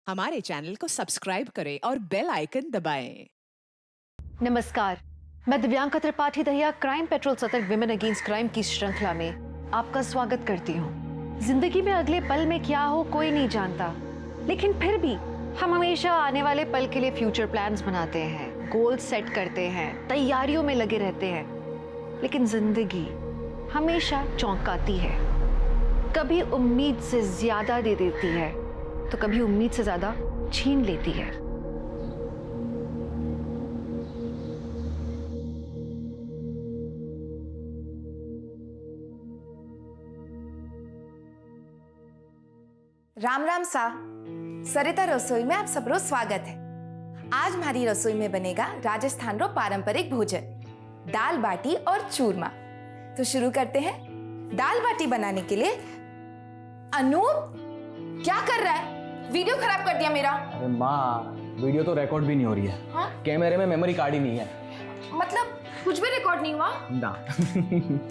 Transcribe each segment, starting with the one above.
हमारे चैनल को सब्सक्राइब करें और बेल आइकन दबाएं। नमस्कार, मैं दिव्यांका त्रिपाठी दहिया क्राइम पेट्रोल सतर्क विमेन अगेंस्ट क्राइम की श्रृंखला में आपका स्वागत करती हूँ। जिंदगी में अगले पल में क्या हो कोई नहीं जानता, लेकिन फिर भी हम हमेशा आने वाले पल के लिए फ्यूचर प्लान्स बनाते हैं, गोल सेट करते हैं, तैयारियों में लगे रहते हैं। लेकिन जिंदगी हमेशा चौंकाती है, कभी उम्मीद से ज्यादा दे देती है तो कभी उम्मीद से ज्यादा छीन लेती है। राम राम सा। सरिता रसोई में आप सबरो स्वागत है। आज हमारी रसोई में बनेगा राजस्थान रो पारंपरिक भोजन, दाल बाटी और चूरमा। तो शुरू करते हैं। दाल बाटी बनाने के लिए अनूप क्या कर रहा है? वीडियो खराब कर दिया मेरा। अरे माँ, वीडियो तो रिकॉर्ड भी नहीं हो रही है। हाँ? कैमरे में मेमोरी कार्ड ही नहीं है। मतलब कुछ भी रिकॉर्ड नहीं हुआ ना।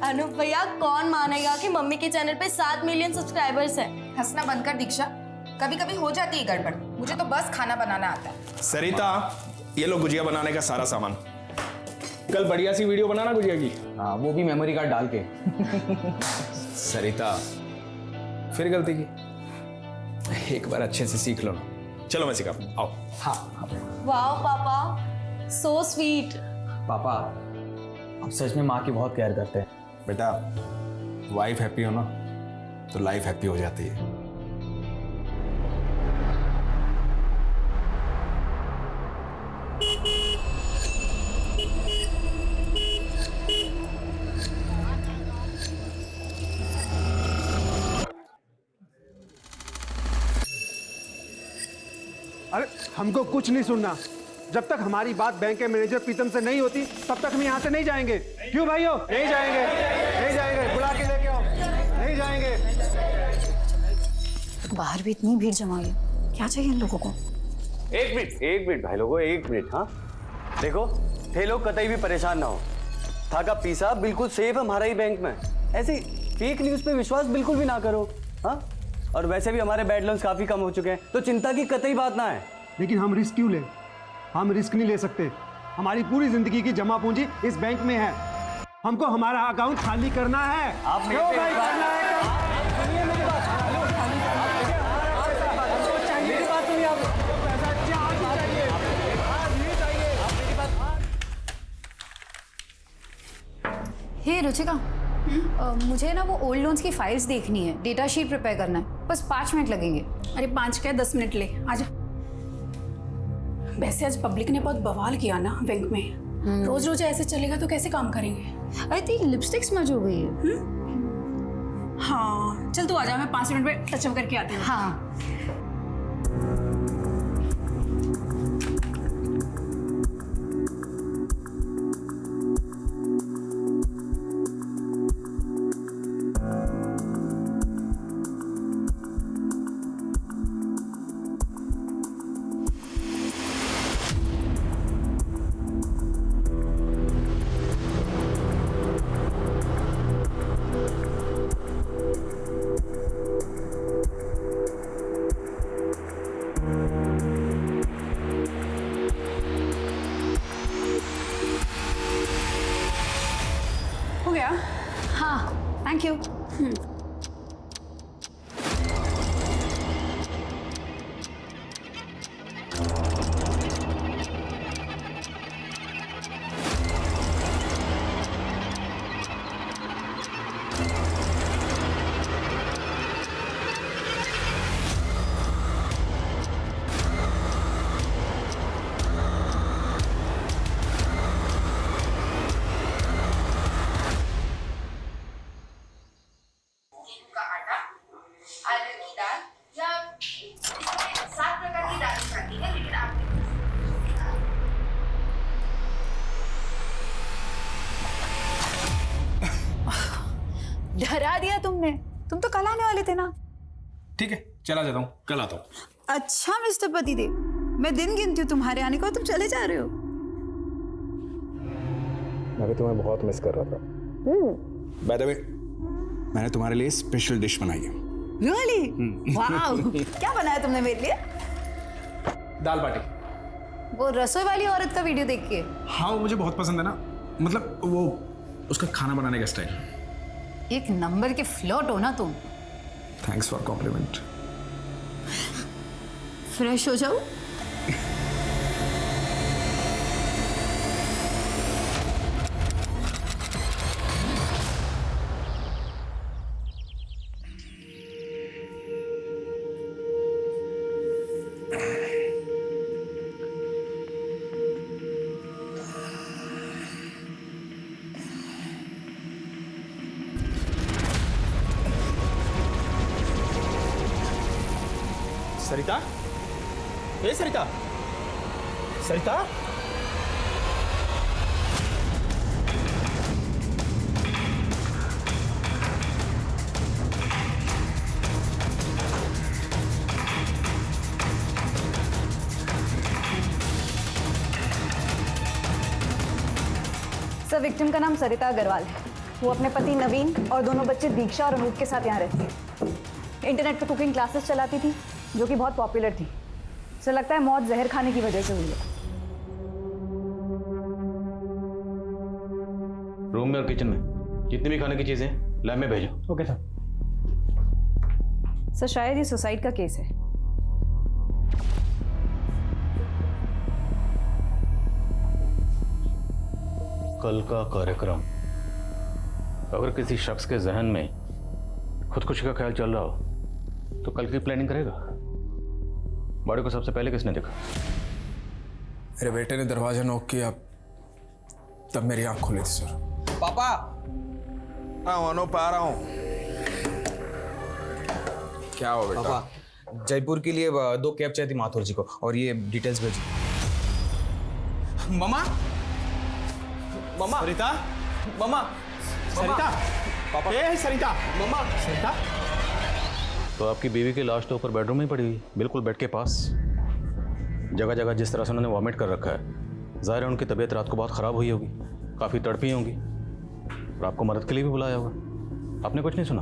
अनूप भैया, कौन मानेगा कि मम्मी के चैनल पे 7 मिलियन सब्सक्राइबर्स हैं। हंसना बंद कर दीक्षा, कभी कभी हो जाती है गड़बड़। मुझे तो बस खाना बनाना आता है। सरिता, ये लो गुजिया बनाने का सारा सामान। कल बढ़िया सी वीडियो बनाना गुजिया की। हाँ, वो भी मेमोरी कार्ड डाल के। सरिता, फिर गलती की। एक बार अच्छे से सीख लो ना। चलो मैं सिखाता हूं, आओ। हाँ वाह पापा, सो स्वीट। पापा, आप सच में माँ की बहुत केयर करते हैं। बेटा, वाइफ हैप्पी हो ना तो लाइफ हैप्पी हो जाती है। अरे हमको कुछ नहीं सुनना। जब तक हमारी बात बैंक के मैनेजर प्रीतम से नहीं होती तब तक हम यहाँ से नहीं जाएंगे। क्यों भाइयों? नहीं जाएंगे, नहीं जाएंगे। बुला के लेके आओ। नहीं जाएंगे। बाहर भी इतनी भीड़ जमा है, क्या चाहिए इन लोगों को? एक मिनट भाई लोगों, एक मिनट। हाँ देखो, थे लोग कतई भी परेशान ना हो। था का पैसा बिल्कुल सेफ है हमारा ही बैंक में। ऐसे फेक न्यूज पे विश्वास बिल्कुल भी ना करो। हाँ, और वैसे भी हमारे बैड लोन्स काफी कम हो चुके हैं, तो चिंता की कतई बात ना है। लेकिन हम रिस्क क्यों लें? हम रिस्क नहीं ले सकते। हमारी पूरी जिंदगी की जमा पूंजी इस बैंक में है। हमको हमारा अकाउंट खाली करना है। आप क्यों भाई करना है? सुनिए मेरी बात। मेरी बात सुनिए आप। पैसा चाहिए, आज ही चाहिए। हे रुचिका, मुझे ना वो ओल्ड लोन्स की फाइल्स देखनी है, डेटा शीट प्रिपेयर करना है। बस 5 मिनट लगेंगे। अरे 5 क्या 10 मिनट ले, आजा। वैसे आज पब्लिक ने बहुत बवाल किया ना बैंक में। रोज रोज ऐसे चलेगा तो कैसे काम करेंगे? अरे तेरी लिपस्टिक स्मज हो गई है। हाँ चल तू आजा, मैं 5 मिनट में टचअप करके आती हूँ। हाँ हो गया? हाँ, थैंक यू। का आटा, अरहर की दाल या 7 प्रकार की दालें खाती है, लेकिन आपने डरा दिया तुमने। तुम तो कल आने वाले थे ना। ठीक है, चला जाता हूँ, कल आता हूँ। अच्छा मिस्टर पतिदेव, मैं दिन गिनती हूँ तुम्हारे आने को, तुम चले जा रहे हो। मैं भी तुम्हें बहुत मिस कर रहा था। बाय द वे, मैंने तुम्हारे लिए स्पेशल डिश बनाई है। Really? वाओ, क्या बनाया तुमने मेरे लिए? दाल बाटी। वो रसोई वाली औरत का वीडियो देख के? हाँ वो मुझे बहुत पसंद है ना, मतलब वो उसका खाना बनाने का स्टाइल। एक नंबर के फ्लर्ट हो ना तुम। Thanks for complement. फ्रेश हो जाओ। सरिता, ए सरिता, सरिता, सर विक्टिम का नाम सरिता अग्रवाल है। वो अपने पति नवीन और दोनों बच्चे दीक्षा और अनूप के साथ यहाँ रहती है। इंटरनेट पे कुकिंग क्लासेस चलाती थी जो कि बहुत पॉपुलर थी। सर लगता है मौत जहर खाने की वजह से हुई है। रूम में और किचन में जितनी भी खाने की चीजें लैब में भेजो। Okay sir. सर शायद ये सुसाइड का केस है। कल का कार्यक्रम, अगर किसी शख्स के जहन में खुदकुशी का ख्याल चल रहा हो तो कल की प्लानिंग करेगा। बॉडी को सबसे पहले किसने देखा? मेरे बेटे ने दरवाजा नॉक किया, तब मेरी आंख खुली थी सर। पापा अनूप आ रहा हूँ। क्या हो बेटा? पापा जयपुर के लिए 2 कैब चाहिए थी माथुर जी को, और ये डिटेल्स भेजी। मम्मा, मम्मा, सरिता, मम्मा, सरिता, पापा, ए सरिता, मम्मा, सरिता। तो आपकी बीवी की लाश तो ऊपर बेडरूम में ही पड़ी हुई, बिल्कुल बेड के पास। जगह जगह जिस तरह से उन्होंने वॉमिट कर रखा है, जाहिर है उनकी तबीयत रात को बहुत ख़राब हुई होगी, काफ़ी तड़पी होंगी और आपको मदद के लिए भी बुलाया होगा। आपने कुछ नहीं सुना?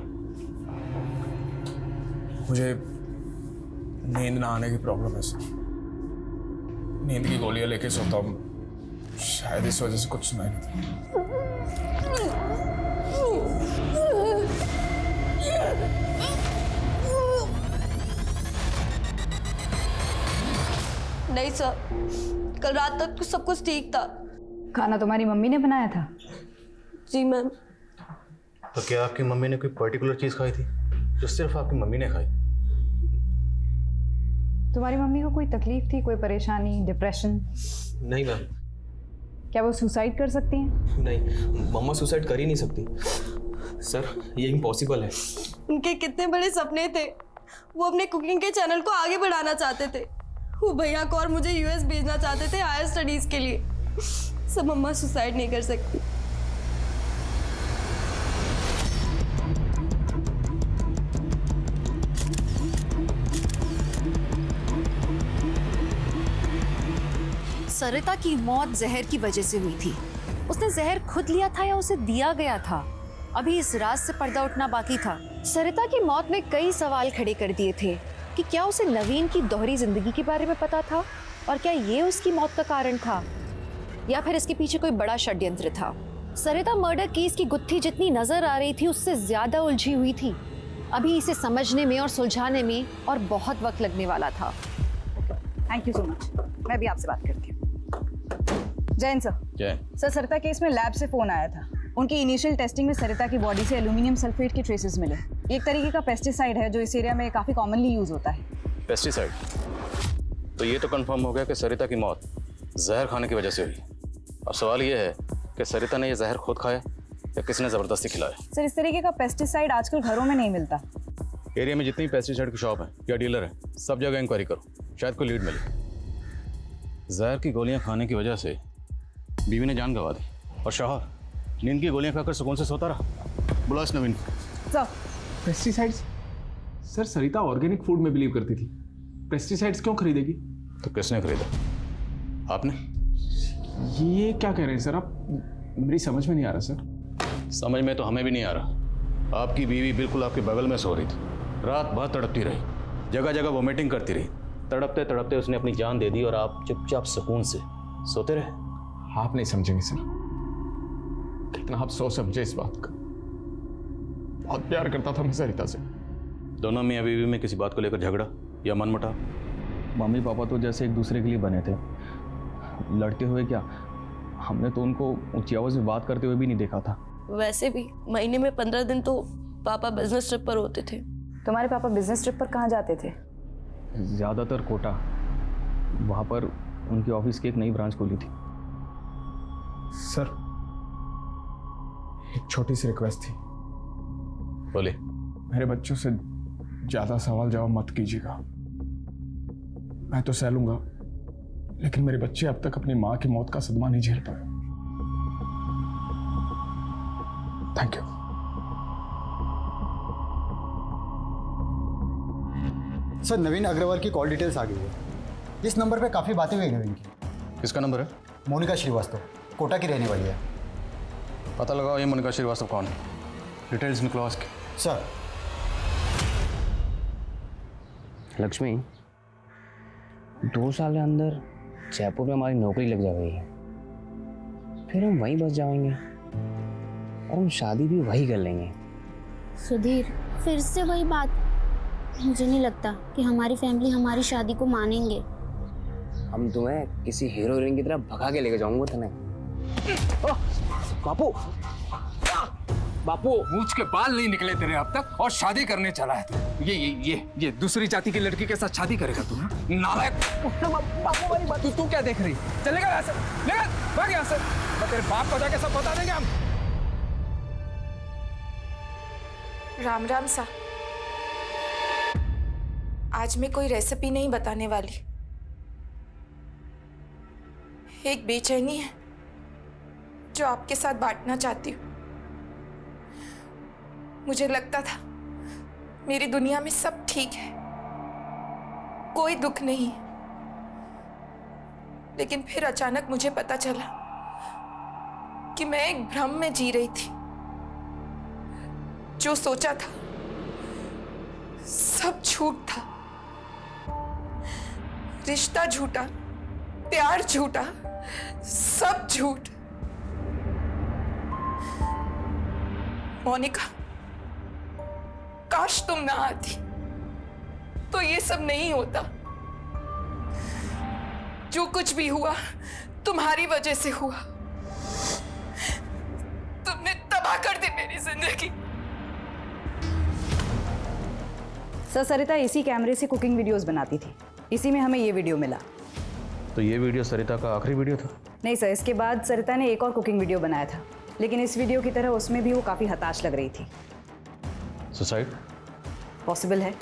मुझे नींद ना आने की प्रॉब्लम है सर। नींद की गोलियां लेके सोता हूँ, शायद इस वजह से कुछ सुनाई नहीं देता। नहीं सर, कल रात तक सब कुछ ठीक था। खाना तुम्हारी मम्मी ने बनाया था? जी मैम। तो क्या आपकी मम्मी ने कोई पर्टिकुलर चीज़ खाई थी जो सिर्फ आपकी मम्मी ने खाई? तुम्हारी मम्मी को कोई तकलीफ थी, कोई परेशानी, डिप्रेशन? नहीं मैम। क्या वो सुसाइड कर सकती हैं? नहीं, मम्मा सुसाइड कर ही नहीं सकती सर, ये इम्पॉसिबल है। उनके कितने बड़े सपने थे। वो अपने कुकिंग के चैनल को आगे बढ़ाना चाहते थे। वो भैया को और मुझे यूएस भेजना चाहते थे हायर स्टडीज के लिए। सब मम्मा सुसाइड नहीं कर सकती। सरिता की मौत जहर की वजह से हुई थी। उसने जहर खुद लिया था या उसे दिया गया था? अभी इस राज से पर्दा उठना बाकी था। सरिता की मौत में कई सवाल खड़े कर दिए थे कि क्या उसे नवीन की दोहरी जिंदगी के बारे में पता था, और क्या ये उसकी मौत का कारण था, या फिर इसके पीछे कोई बड़ा षड्यंत्र था। सरिता मर्डर केस की गुत्थी जितनी नजर आ रही थी उससे ज्यादा उलझी हुई थी। अभी इसे समझने में और सुलझाने में और बहुत वक्त लगने वाला था। Thank you so much. मैं भी आपसे बात करती हूँ। जैन सर। जय सर सरिता केस में लैब से फोन आया था। उनकी इनिशियल टेस्टिंग में सरिता की बॉडी से एल्यूमिनियम सल्फेट के ट्रेसेस मिले। एक तरीके का पेस्टिसाइड है जो इस एरिया में काफ़ी कॉमनली यूज होता है। पेस्टिसाइड? तो ये तो कंफर्म हो गया कि सरिता की मौत जहर खाने की वजह से हुई। अब सवाल ये है कि सरिता ने ये जहर खुद खाया या किसने ज़बरदस्ती खिलाया? सर इस तरीके का पेस्टिसाइड आजकल घरों में नहीं मिलता। एरिया में जितनी पेस्टिसाइड की शॉप है या डीलर है, सब जगह इंक्वायरी करो, शायद कोई लीड मिले। जहर की गोलियां खाने की वजह से बीवी ने जान गंवा दी और शौहर नींद की गोलियां खाकर सुकून से सोता रहा। बुला इस नवीन को। Sir pesticides? सर सरिता ऑर्गेनिक फूड में बिलीव करती थी, पेस्टिसाइड्स क्यों खरीदेगी? तो किसने खरीदा? आपने? ये क्या कह रहे हैं सर आप? मेरी समझ में नहीं आ रहा सर। समझ में तो हमें भी नहीं आ रहा। आपकी बीवी बिल्कुल आपके बगल में सो रही थी, रात भर तड़पती रही, जगह जगह वोमिटिंग करती रही, तड़पते तड़पते उसने अपनी जान दे दी और आप चुपचाप सुकून से सोते रहे। आप नहीं समझेंगे सर, कितना आप सोच समझे इस बात का। बहुत प्यार करता था मैं सरिता से। दोनों मियां बीवी में किसी बात को लेकर झगड़ा या मनमुटाव? मम्मी पापा तो जैसे एक दूसरे के लिए बने थे, लड़ते हुए क्या, हमने तो उनको ऊंची आवाज में बात करते हुए भी नहीं देखा था। वैसे भी महीने में 15 दिन तो पापा बिजनेस ट्रिप पर होते थे। तुम्हारे पापा बिजनेस ट्रिप पर कहाँ जाते थे? ज़्यादातर कोटा, वहाँ पर उनकी ऑफिस की एक नई ब्रांच खोली थी। सर एक छोटी सी रिक्वेस्ट थी। बोले। मेरे बच्चों से ज्यादा सवाल जवाब मत कीजिएगा। मैं तो सह लूंगा, लेकिन मेरे बच्चे अब तक अपनी मां की मौत का सदमा नहीं झेल पाए। Thank you. सर नवीन अग्रवाल की कॉल डिटेल्स आ गई है। इस नंबर पे काफ़ी बातें हुई नवीन की। किसका नंबर है? मोनिका श्रीवास्तव, कोटा की रहने वाली है। पता लगाओ ये मोनिका श्रीवास्तव कौन है, डिटेल्स निकलो उसकी। सर। लक्ष्मी, 2 साल के अंदर जयपुर में हमारी नौकरी लग जाएगी, फिर हम वहीं बस जाएंगे और हम शादी भी वहीं कर लेंगे। सुधीर, फिर से वही बात। मुझे नहीं लगता कि हमारी फैमिली हमारी शादी को मानेंगे। हम तुम्हें किसी हीरो हीरोइन की तरह भगा के लेके जाऊंगा तुम्हें। बापू, बापू, मूंछ के बाल नहीं निकले तेरे अब तक और शादी करने चला है तू। ये दूसरी जाति की लड़की के साथ शादी करेगा तू? नालायक। बापू वाली बात तू क्या देख रही? चलेगा यहाँ से, लेगा भाग यहाँ से। मैं तेरे बाप को जाके सब बता देंगे हम। राम राम सा। आज मैं कोई रेसिपी नहीं बताने वाली। एक बेचैनी है जो आपके साथ बांटना चाहती हूँ। मुझे लगता था मेरी दुनिया में सब ठीक है, कोई दुख नहीं, लेकिन फिर अचानक मुझे पता चला कि मैं एक भ्रम में जी रही थी। जो सोचा था सब झूठ था। रिश्ता झूठा, प्यार झूठा, सब झूठ। मोनिका, काश तुम ना आती तो ये सब नहीं होता। जो कुछ भी हुआ तुम्हारी वजह से हुआ। तुमने तबाह कर दी मेरी जिंदगी। सर, सरिता इसी कैमरे से कुकिंग वीडियोस बनाती थी, इसी में हमें ये वीडियो मिला। तो ये वीडियो सरिता का आखिरी वीडियो था? नहीं सर, इसके बाद सरिता ने एक और कुकिंग वीडियो बनाया था, लेकिन इस वीडियो की तरह उसमें भी वो काफ़ी हताश लग रही थी। सुसाइड पॉसिबल है।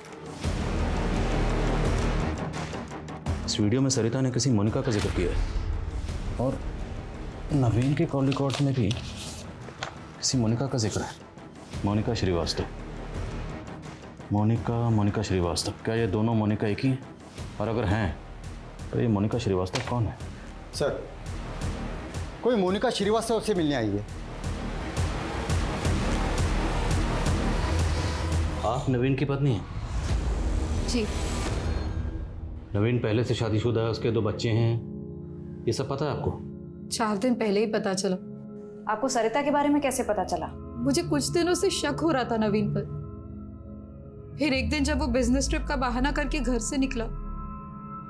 इस वीडियो में सरिता ने किसी मोनिका का जिक्र किया है और नवीन के कॉल रिकॉर्ड्स में भी किसी मोनिका का जिक्र है। मोनिका श्रीवास्तव। मोनिका श्रीवास्तव। क्या ये दोनों मोनिका एक ही हैं? और अगर हैं तो ये मोनिका श्रीवास्तव कौन है? सर, कोई मोनिका श्रीवास्तव से मिलने आई है। आप नवीन की पत्नी हैं? जी। नवीन पहले से शादीशुदा है, उसके 2 बच्चे हैं, ये सब पता है आपको? 4 दिन पहले ही पता चला। आपको सरिता के बारे में कैसे पता चला? मुझे कुछ दिनों से शक हो रहा था नवीन पर। फिर एक दिन जब वो बिजनेस ट्रिप का बहाना करके घर से निकला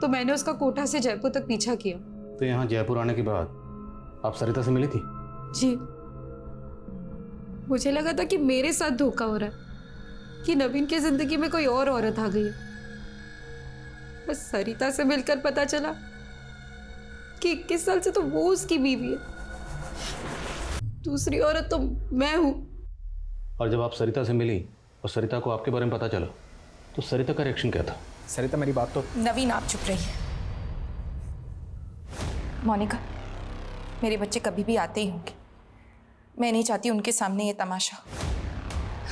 तो मैंने उसका कोटा से जयपुर तक पीछा किया। तो यहाँ जयपुर आने के बाद आप सरिता से मिली थी? जी। मुझे लगा था कि मेरे साथ धोखा हो रहा है, कि नवीन की जिंदगी में कोई और औरत आ गई है। बस सरिता से मिलकर पता चला कि 21 साल से तो वो उसकी बीवी है, दूसरी औरत तो मैं हूं। और जब आप सरिता से मिली और सरिता को आपके बारे में पता चला तो सरिता का रिएक्शन क्या था? सरिता मेरी बात तो। नवीन, आप चुप रहिए। मोनिका, मेरे बच्चे कभी भी आते ही होंगे। मैं नहीं चाहती उनके सामने ये तमाशा।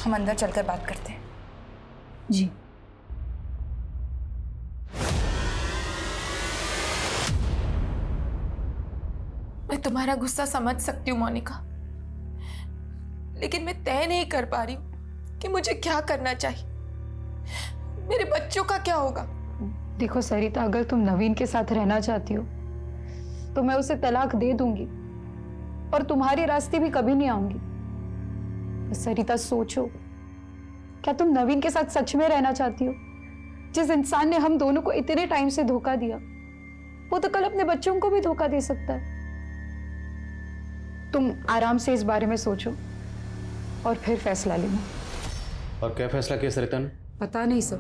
हम अंदर चलकर बात करते हैं। जी। मैं तुम्हारा गुस्सा समझ सकती हूँ मोनिका, लेकिन मैं तय नहीं कर पा रही हूँ कि मुझे क्या करना चाहिए। मेरे बच्चों का क्या होगा? देखो सरिता, अगर तुम नवीन के साथ रहना चाहती हो तो मैं उसे तलाक दे दूंगी और तुम्हारे रास्ते भी कभी नहीं आऊंगी। बस सरिता सोचो, क्या तुम नवीन के साथ सच में रहना चाहती हो? जिस इंसान ने हम दोनों को इतने टाइम से धोखा दिया, वो तो कल अपने बच्चों को भी धोखा दे सकता है। तुम आराम से इस बारे में सोचो और फिर फैसला लेना। और क्या फैसला किया सरिता ने? पता नहीं सर,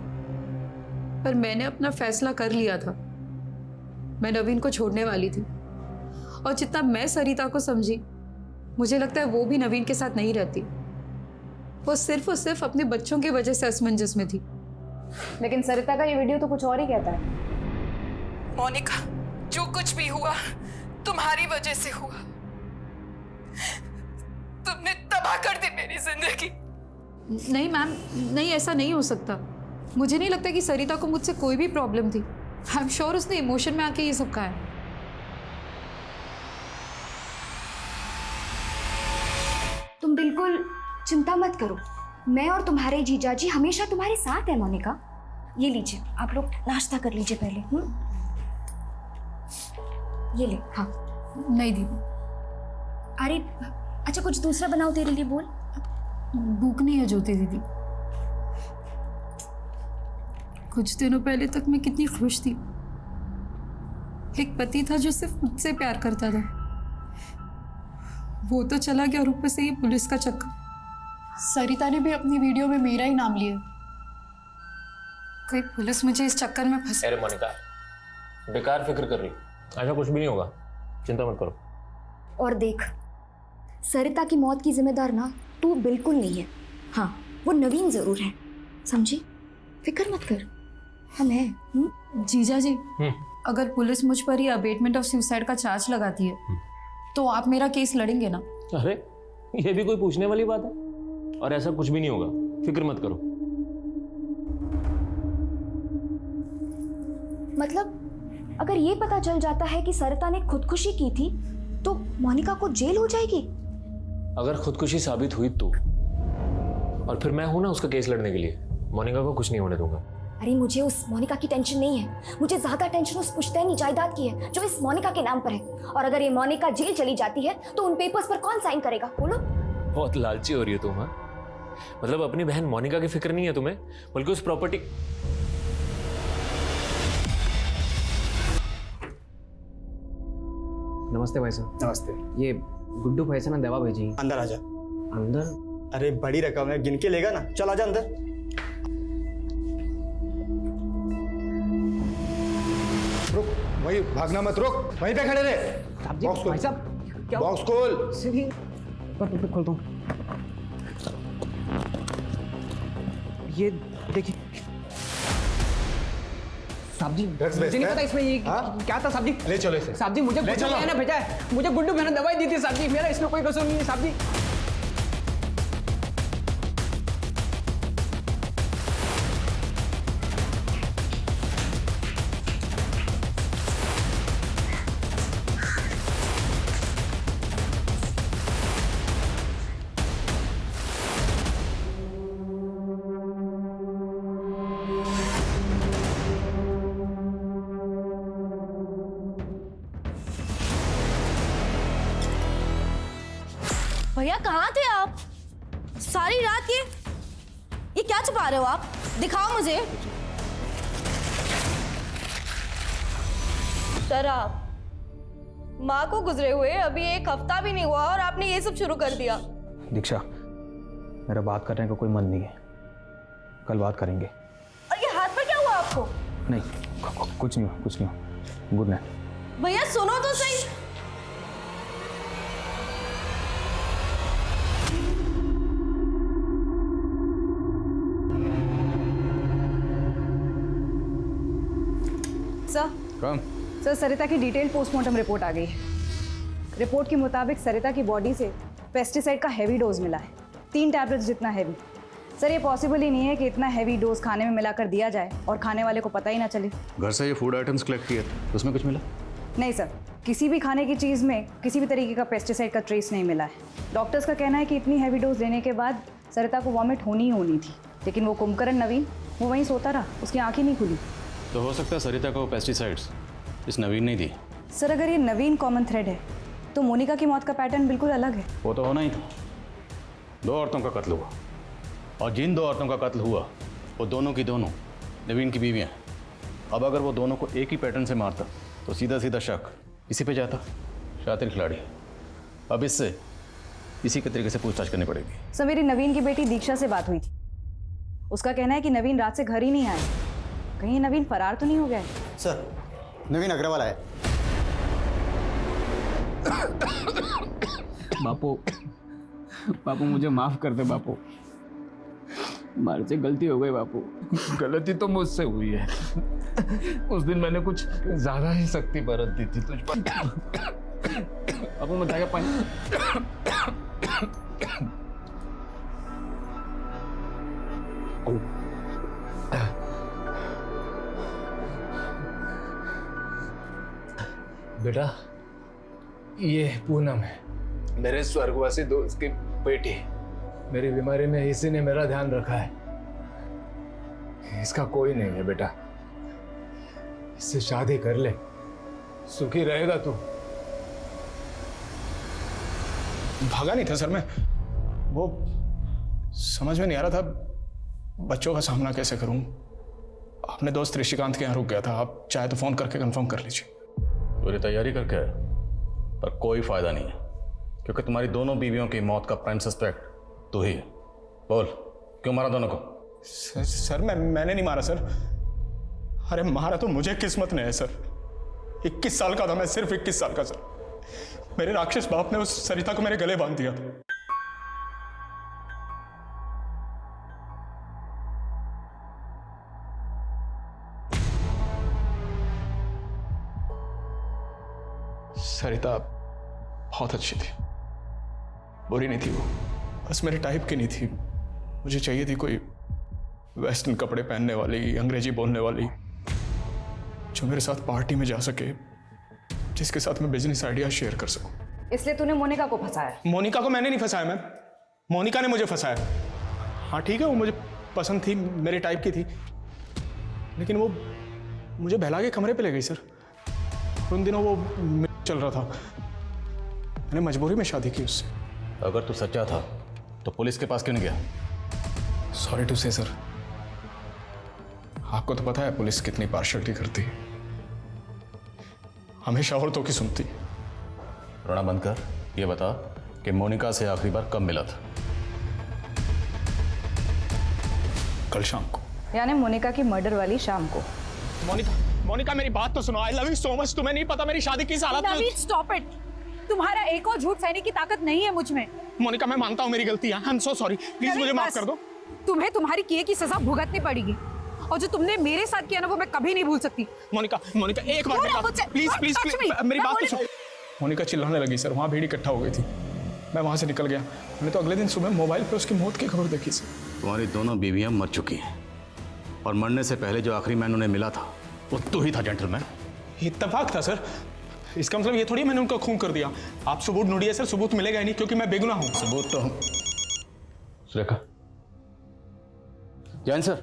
पर मैंने अपना फैसला कर लिया था। मैं नवीन को छोड़ने वाली थी और जितना मैं सरिता को समझी, मुझे लगता है वो भी नवीन के साथ नहीं रहती। वो सिर्फ और सिर्फ अपने बच्चों की वजह से असमंजस में थी। लेकिन सरिता का ये वीडियो तो कुछ और ही कहता है। मोनिका, जो कुछ भी हुआ तुम्हारी वजह से हुआ। तुमने तबाह कर दी मेरी जिंदगी। नहीं मैम, नहीं, ऐसा नहीं हो सकता। मुझे नहीं लगता कि सरिता को मुझसे कोई भी प्रॉब्लम थी। आई एम श्योर उसने इमोशन में आके ये सब कहा है। तुम बिल्कुल चिंता मत करो, मैं और तुम्हारे जीजा जी हमेशा तुम्हारे साथ है मोनिका। ये लीजिए, आप लोग नाश्ता कर लीजिए पहले। ये ले। हाँ। नहीं दीदी। अरे अच्छा, कुछ दूसरा बनाओ तेरे लिए। बोल। भूख नहीं है ज्योति दीदी। कुछ दिनों पहले तक मैं कितनी खुश थी। एक पति था जो सिर्फ मुझसे प्यार करता था, वो तो चला गया और ऊपर से ये पुलिस का चक्कर। सरिता ने भी अपनी वीडियो में मेरा ही नाम लिया। कहीं पुलिस मुझे इस चक्कर में फंस। अरे मोनिका, बेकार फिक्र कर रही, ऐसा कुछ भी नहीं होगा, चिंता मत करो। और देख, सरिता की मौत की जिम्मेदार ना तू बिल्कुल नहीं है। हाँ, वो नवीन जरूर है, समझी? फिक्र मत कर, हम हैं। जीजा जी, अगर पुलिस मुझ पर ही अबेटमेंट ऑफ सुसाइड का चार्ज लगाती है तो आप मेरा केस लड़ेंगे ना? अरे ये भी कोई पूछने वाली बात है? और ऐसा कुछ भी नहीं होगा, फिक्र मत करो। मतलब अगर ये पता चल जाता है कि सरिता ने खुदकुशी की थी तो मोनिका को जेल हो जाएगी? अगर खुदकुशी साबित हुई तो, और फिर मैं हूं ना उसका केस लड़ने के लिए। मोनिका को कुछ नहीं होने दूंगा। अरे मुझे उस मोनिका की टेंशन नहीं है, मुझे ज्यादा टेंशन उस पुश्तैनी जायदाद की है जो इस मोनिका के नाम पर है। और अगर ये मोनिका जेल चली जाती है तो उन पेपर्स पर कौन साइन करेगा, बोलो? बहुत लालची हो रही हो तुम। हाँ, मतलब अपनी बहन मोनिका की फिक्र नहीं है तुम्हें, बल्कि उस प्रॉपर्टी। नमस्ते भाई साहब। नमस्ते। ये गुड्डू भाई से ना दवा भेजी। अंदर आ जा। अंदर? अरे बड़ी रकम है, गिन के लेगा ना। चल आजा अंदर। रुक, वही भागना मत, रुक वहीं पे खड़े रहे। बॉक्स खोल। बॉक्स खोल। खोलता हूँ। ये देखिए साहब जी, मुझे नहीं पता इसमें ये क्या था साहब जी। ले चलो इसे। साहब जी, मुझे गुड्डू भैया ने भेजा है, मुझे गुड्डू भैया ने दवाई दी थी साहब जी, मेरा इसमें कोई कसूर नहीं है साहब जी। भैया कहाँ थे आप सारी रात? ये क्या छुपा रहे हो आप? दिखाओ मुझे। सर, आप माँ को गुजरे हुए अभी 1 हफ्ता भी नहीं हुआ और आपने ये सब शुरू कर दिया। दीक्षा, मेरा बात करने का कोई मन नहीं है, कल बात करेंगे। और ये हाथ पर क्या हुआ आपको? नहीं, कुछ नहीं हुआ, कुछ नहीं हुआ। Good night. भैया सुनो तो सही। सर, सरिता की डिटेल पोस्टमार्टम रिपोर्ट आ गई है। रिपोर्ट के मुताबिक सरिता की बॉडी से पेस्टिसाइड का हैवी डोज मिला है, 3 टैबलेट्स जितना हैवी। सर, ये पॉसिबल ही नहीं है कि इतना हैवी डोज खाने में मिलाकर दिया जाए और खाने वाले को पता ही ना चले। घर से ये फूड आइटम्स कलेक्ट किए थे, उसमें कुछ मिला? नहीं सर, किसी भी खाने की चीज़ में किसी भी तरीके का पेस्टिसाइड का ट्रेस नहीं मिला है। डॉक्टर्स का कहना है कि इतनी हैवी डोज लेने के बाद सरिता को वॉमिट होनी ही होनी थी, लेकिन वो कुंभकर्ण नवीन वो वहीं सोता रहा, उसकी आँख ही नहीं खुली। तो हो सकता है सरिता को वो पेस्टिसाइड्स इस नवीन ने दी। सर अगर ये नवीन कॉमन थ्रेड है तो मोनिका की मौत का पैटर्न बिल्कुल अलग है। वो तो होना ही था। 2 औरतों का कत्ल हुआ और जिन 2 औरतों का कत्ल हुआ वो दोनों की दोनों नवीन की बीवियां हैं। अब अगर वो दोनों को एक ही पैटर्न से मारता तो सीधा सीधा शक इसी पे जाता। शातिर खिलाड़ी। अब इससे इसी के तरीके से पूछताछ करनी पड़ेगी। सर मेरी नवीन की बेटी दीक्षा से बात हुई थी। उसका कहना है कि नवीन रात से घर ही नहीं आया। कहीं नवीन फरार तो नहीं हो गया है? सर नवीन अग्रवाल आए। बापू बापू मुझे माफ कर दे बापू, हमारे से गलती हो गई बापू। गलती तो मुझसे हुई है। उस दिन मैंने कुछ ज्यादा ही सख्ती बरत दी थी तुझ पर। बापू मैं जाएगा पानी। बेटा ये पूनम है, मेरे स्वर्गवासी दोस्त की बेटी। मेरी बीमारी में इसी ने मेरा ध्यान रखा है। इसका कोई नहीं है बेटा, इससे शादी कर ले, सुखी रहेगा तू। भागा नहीं था सर मैं, वो समझ में नहीं आ रहा था बच्चों का सामना कैसे करूं। अपने दोस्त ऋषिकांत के यहाँ रुक गया था। आप चाहे तो फोन करके कंफर्म कर लीजिए। पूरी तैयारी करके आए पर कोई फायदा नहीं है, क्योंकि तुम्हारी दोनों बीवियों की मौत का प्राइम सस्पेक्ट तू ही है। बोल क्यों मारा दोनों को? सर मैंने नहीं मारा सर। अरे मारा तो मुझे किस्मत ने है सर। 21 साल का था मैं, सिर्फ 21 साल का सर। मेरे राक्षस बाप ने उस सरिता को मेरे गले बांध दिया था। सरिता बहुत अच्छी थी, बुरी नहीं थी वो, बस मेरे टाइप की नहीं थी। मुझे चाहिए थी कोई वेस्टर्न कपड़े पहनने वाली, अंग्रेजी बोलने वाली, जो मेरे साथ पार्टी में जा सके, जिसके साथ मैं बिजनेस आइडिया शेयर कर सकूं। इसलिए तूने मोनिका को फंसाया? मोनिका को मैंने नहीं फंसाया मैम, मोनिका ने मुझे फंसाया। हाँ ठीक है, वो मुझे पसंद थी, मेरे टाइप की थी, लेकिन वो मुझे बहला के कमरे पे ले गई सर। उन दिनों वो चल रहा था, मैंने मजबूरी में शादी की उससे। अगर तू सच्चा था तो पुलिस के पास क्यों नहीं गया? सॉरी टू से सर, आपको तो पता है पुलिस कितनी पार्शलिटी करती है, हमेशा औरतों की सुनती। रोना बंद कर, ये बता कि मोनिका से आखिरी बार कब मिला था? कल शाम को। यानी मोनिका की मर्डर वाली शाम को। मोनिका मेरी बात तो सुनो। I love you so much. तुम्हें नहीं पता मेरी शादी किस हालत में। नवीन स्टॉप इट, तुम्हारा एक और झूठ सहने की ताकत नहीं है मुझ में। मोनिका मैं मानता हूँ मेरी गलती है, I am so sorry, please मुझे माफ कर दो। तुम्हें तुम्हारी किए की सजा भुगतनी पड़ेगी, और जो तुमने मेरे साथ किया ना वो मैं कभी नहीं भूल सकती। मोनिका एक बार प्लीज प्लीज मेरी बात तो सुनो। मोनिका चिल्लाने लगी सर, वहाँ भीड़ इकट्ठा हो गई थी, मैं वहाँ से निकल गया। मैंने तो अगले दिन सुबह मोबाइल पे उसकी मौत की खबर देखी सर। तुम्हारी दोनों बीवियां मर चुकी हैं और मरने से पहले जो आखिरी मैन उन्हें मिला था वो तू ही था जेंटलमैन। इत्तेफाक था सर, इसका मतलब ये थोड़ी मैंने उनका खून कर दिया। आप सबूत ढूंढिए सर, सबूत मिलेगा ही नहीं क्योंकि मैं बेगुनाह हूं। सबूत तो सुरेखा। जैन सर।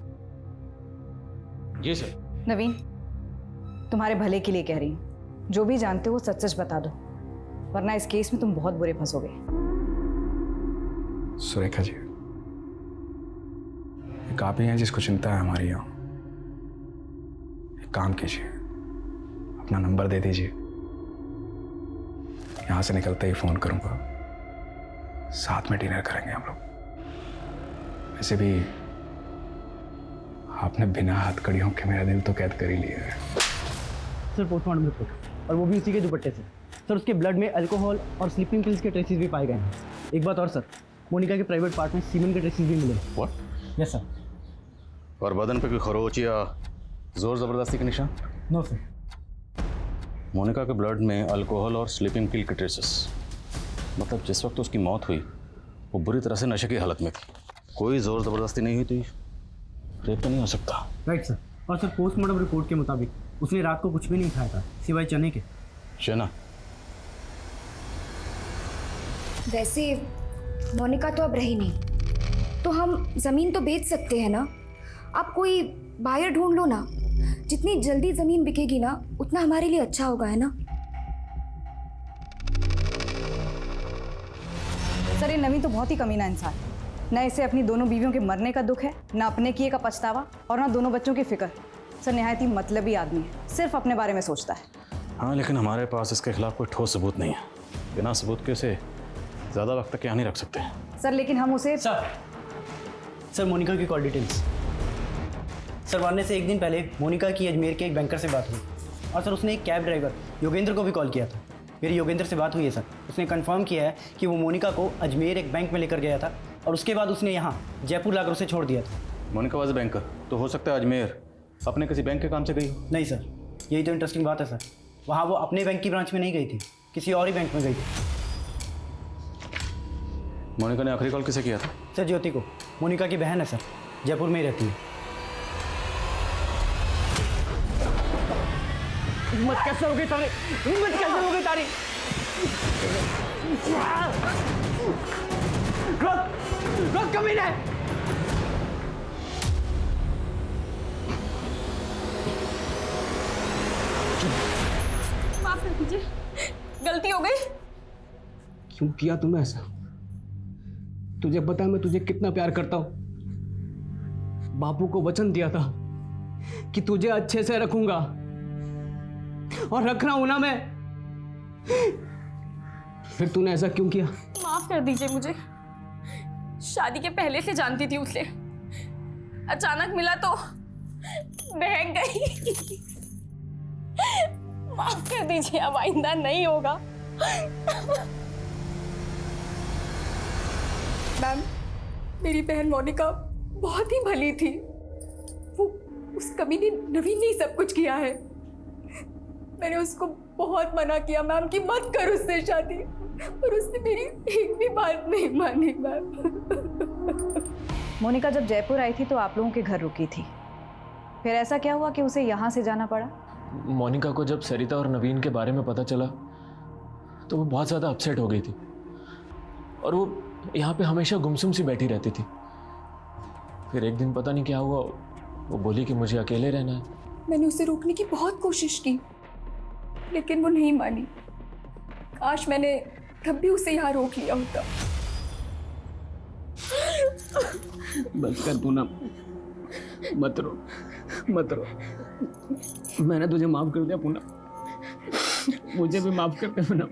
जी सर। नवीन, तुम्हारे भले के लिए कह रही हूँ, जो भी जानते हो सच सच बता दो, वरना इस केस में तुम बहुत बुरे फंसोगे। सुरेखा जी, एक आप ही हैं जिसको चिंता है हमारी यहाँ। एक काम कीजिए, अपना नंबर दे दीजिए, यहाँ से निकलते ही फोन करूंगा, साथ में डिनर करेंगे हम लोग। वैसे भी आपने बिना हथकड़ियों के मेरा दिल तो कैद कर ही लिया है। सर पोस्टमार्टम रिपोर्ट, और वो भी उसी के दुपट्टे से। सर उसके ब्लड में अल्कोहल और स्लीपिंग पिल्स के ट्रेसेस भी पाए गए हैं। एक बात और सर, मोनिका के प्राइवेट पार्ट में सीमेंट के ट्रेसेस भी मिले। व्हाट? Yes sir. और बदन पे कोई खरोच या जोर जबरदस्ती के निशान? No sir. मोनिका के ब्लड में अल्कोहल और स्लीपिंग पिल के ट्रेसेस, मतलब जिस वक्त उसकी मौत हुई वो बुरी तरह से नशे की हालत में थी। कोई जोर जबरदस्ती नहीं हुई थी, रेप तो नहीं हो सकता। Right sir. और सर पोस्टमार्टम रिपोर्ट के मुताबिक उसने रात को कुछ भी नहीं खाया था सिवाय चने के। चना? वैसे मोनिका तो अब रही नहीं, तो हम जमीन तो बेच सकते हैं ना। आप कोई बायर ढूंढ लो ना। जितनी जल्दी जमीन बिकेगी ना उतना हमारे लिए अच्छा होगा, है ना? सर, ये नवीन तो बहुत ही कमीना इंसान है। न इसे अपनी दोनों बीवियों के मरने का दुख है, ना अपने किए का पछतावा, और ना दोनों बच्चों की फिक्र। सर, निहायत ही मतलबी आदमी है, सिर्फ अपने बारे में सोचता है। हाँ, लेकिन हमारे पास इसके खिलाफ कोई ठोस सबूत नहीं है। बिना सबूत के उसे ज़्यादा वक्त तक यहाँ नहीं रख सकते। सर, लेकिन हम उसे सर मोनिका की कॉल डिटेल्स। सर, वारने से एक दिन पहले मोनिका की अजमेर के एक बैंकर से बात हुई और सर उसने एक कैब ड्राइवर योगेंद्र को भी कॉल किया था। मेरी योगेंद्र से बात हुई है सर, उसने कंफर्म किया है कि वो मोनिका को अजमेर एक बैंक में लेकर गया था और उसके बाद उसने यहाँ जयपुर लाकर उसे छोड़ दिया था। मोनिका वाज बैंकर, तो हो सकता है अजमेर अपने किसी बैंक के काम से गई हो। नहीं सर, यही तो इंटरेस्टिंग बात है सर। वहाँ वो अपने बैंक की ब्रांच में नहीं गई थी, किसी और ही बैंक में गई थी। मोनिका ने आखिरी कॉल किसे किया था? सर, ज्योति को। मोनिका की बहन है सर, जयपुर में ही रहती है। हिम्मत कैसे हो गई तारी? हिम्मत कैसे हो गई तारी? रोक कमीने! माफ कर दीजिए, गलती हो गई। क्यों किया तुमने ऐसा? तुझे पता है मैं तुझे कितना प्यार करता हूं। बापू को वचन दिया था कि तुझे अच्छे से रखूंगा, और रख रहा हूं ना मैं। फिर तूने ऐसा क्यों किया? माफ कर दीजिए मुझे। शादी के पहले से जानती थी उसे, अचानक मिला तो बहक गई। माफ कर दीजिए, अब आइंदा नहीं होगा। मैम, मेरी बहन मोनिका बहुत ही भली थी। वो उस कमीने नवीन ने ही सब कुछ किया है। मैंने उसको बहुत मना किया मैम कि मत कर उससे शादी, पर उसने मेरी एक भी बात नहीं मानी मैम। मोनिका जब जयपुर आई थी तो आप लोगों के घर रुकी थी, फिर ऐसा क्या हुआ कि उसे यहाँ से जाना पड़ा? मोनिका को जब सरिता और नवीन के बारे में पता चला तो वो बहुत ज़्यादा अपसेट हो गई थी, और वो यहाँ पे हमेशा गुमसुम सी बैठी रहती थी। फिर एक दिन पता नहीं क्या हुआ, वो बोली कि मुझे अकेले रहना है। मैंने उसे रोकने की बहुत कोशिश की, लेकिन वो नहीं मानी। काश मैंने तब भी उसे यहाँ रोक लिया होता। बस कर पूनम, मत रो, मत रो। मैंने तुझे माफ कर दिया पूनम, मुझे भी माफ कर दे पूनम।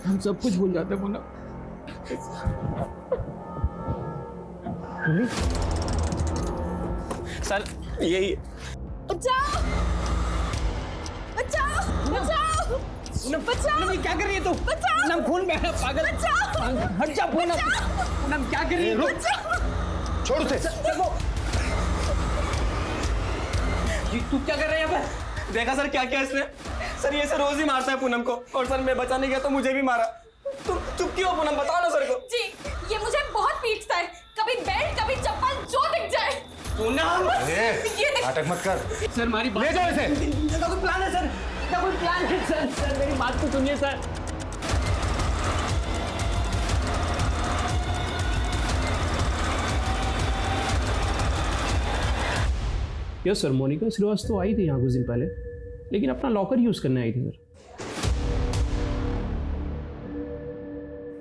हम सब कुछ भूल जाते हैं पूनम। सर, यही बचाओ! बचाओ! बचाओ! बचाओ! क्या कर रही है तू? बचाओ! पूनम, खून बह रहा है, पागल। बचाओ! हट जा पूनम। पूनम, क्या कर रही है? रुक, छोड़ उसे। तू क्या कर रहा है यहाँ पे? देखा सर क्या किया इसने? सर, ये सर रोज ही मारता है पूनम को, और सर मैं बचाने गया तो मुझे भी मारा। तुम चुप क्यों हो पूनम? बताओ ना सर को। जी, ये मुझे बहुत पीटता है, कभी बेल्ट कभी चप्पल जो दिख जाए। पूनम, नाटक मत कर। सर, हमारी बात ले जाओ इसे। इसका कोई प्लान है सर? इसका कोई प्लान है सर? सर, मेरी बात तो सुनिए sir. Yes sir, Monika Srivastava आई थी यहाँ कुछ दिन पहले, लेकिन अपना लॉकर यूज करने आई थी सर।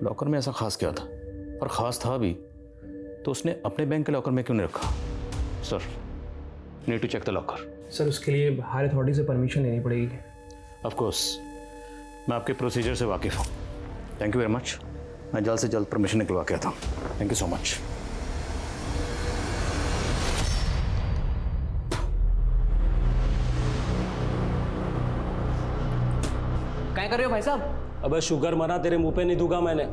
लॉकर में ऐसा खास क्या था? और ख़ास था भी तो उसने अपने बैंक के लॉकर में क्यों नहीं रखा? Sir, need to check the locker. Sir, उसके लिए हायर अथॉरिटी से परमिशन लेनी पड़ेगी। ऑफ कोर्स, मैं आपके प्रोसीजर से वाकिफ़ हूँ। Thank you very much. मैं जल्द से जल्द परमिशन निकलवा के आता हूँ। Thank you so much. क्या कर रहे हो भाई साहब? अबे शुगर मना तेरे मुंह पे नहीं दूंगा मैंने।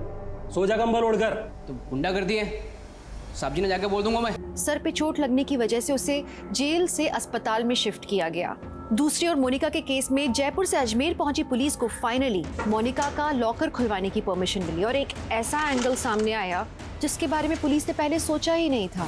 सो जा कंबल ओढ़कर। तो गुंडा कर दिए, साहब जी ने जाके बोल दूंगा मैं। सर पे चोट लगने की वजह से उसे जेल से अस्पताल में शिफ्ट किया गया। दूसरी ओर मोनिका के केस में जयपुर से अजमेर पहुंची पुलिस को फाइनली मोनिका का लॉकर खुलवाने की परमिशन मिली, और एक ऐसा एंगल सामने आया जिसके बारे में पुलिस ने पहले सोचा ही नहीं था।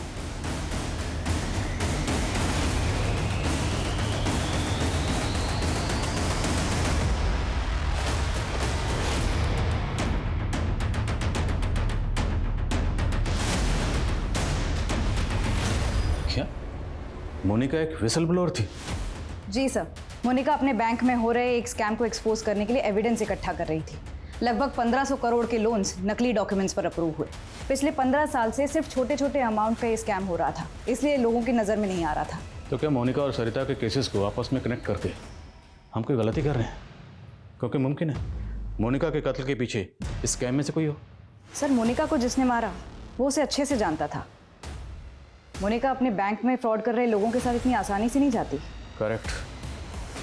मोनिका एक विसल ब्लोअर थी? जी सर, मोनिका अपने बैंक में हो रहे एक स्कैम को एक्सपोज करने के लिए एविडेंस इकट्ठा कर रही थी। लगभग 1500 करोड़ के लोन्स नकली डॉक्यूमेंट्स पर अप्रूव हुए। पिछले 15 साल से सिर्फ छोटे छोटे अमाउंट का ये स्कैम हो रहा था, इसलिए लोगों की नज़र में नहीं आ रहा था। तो क्या मोनिका और सरिता के केसेस को आपस में कनेक्ट करके हम कोई गलती कर रहे हैं? क्योंकि मुमकिन है मोनिका के कत्ल के पीछे इस स्कैम में से कोई हो। सर, मोनिका को जिसने मारा वो उसे अच्छे से जानता था। मोनिका अपने बैंक में फ्रॉड कर रहे लोगों के साथ इतनी आसानी से नहीं जाती। करेक्ट,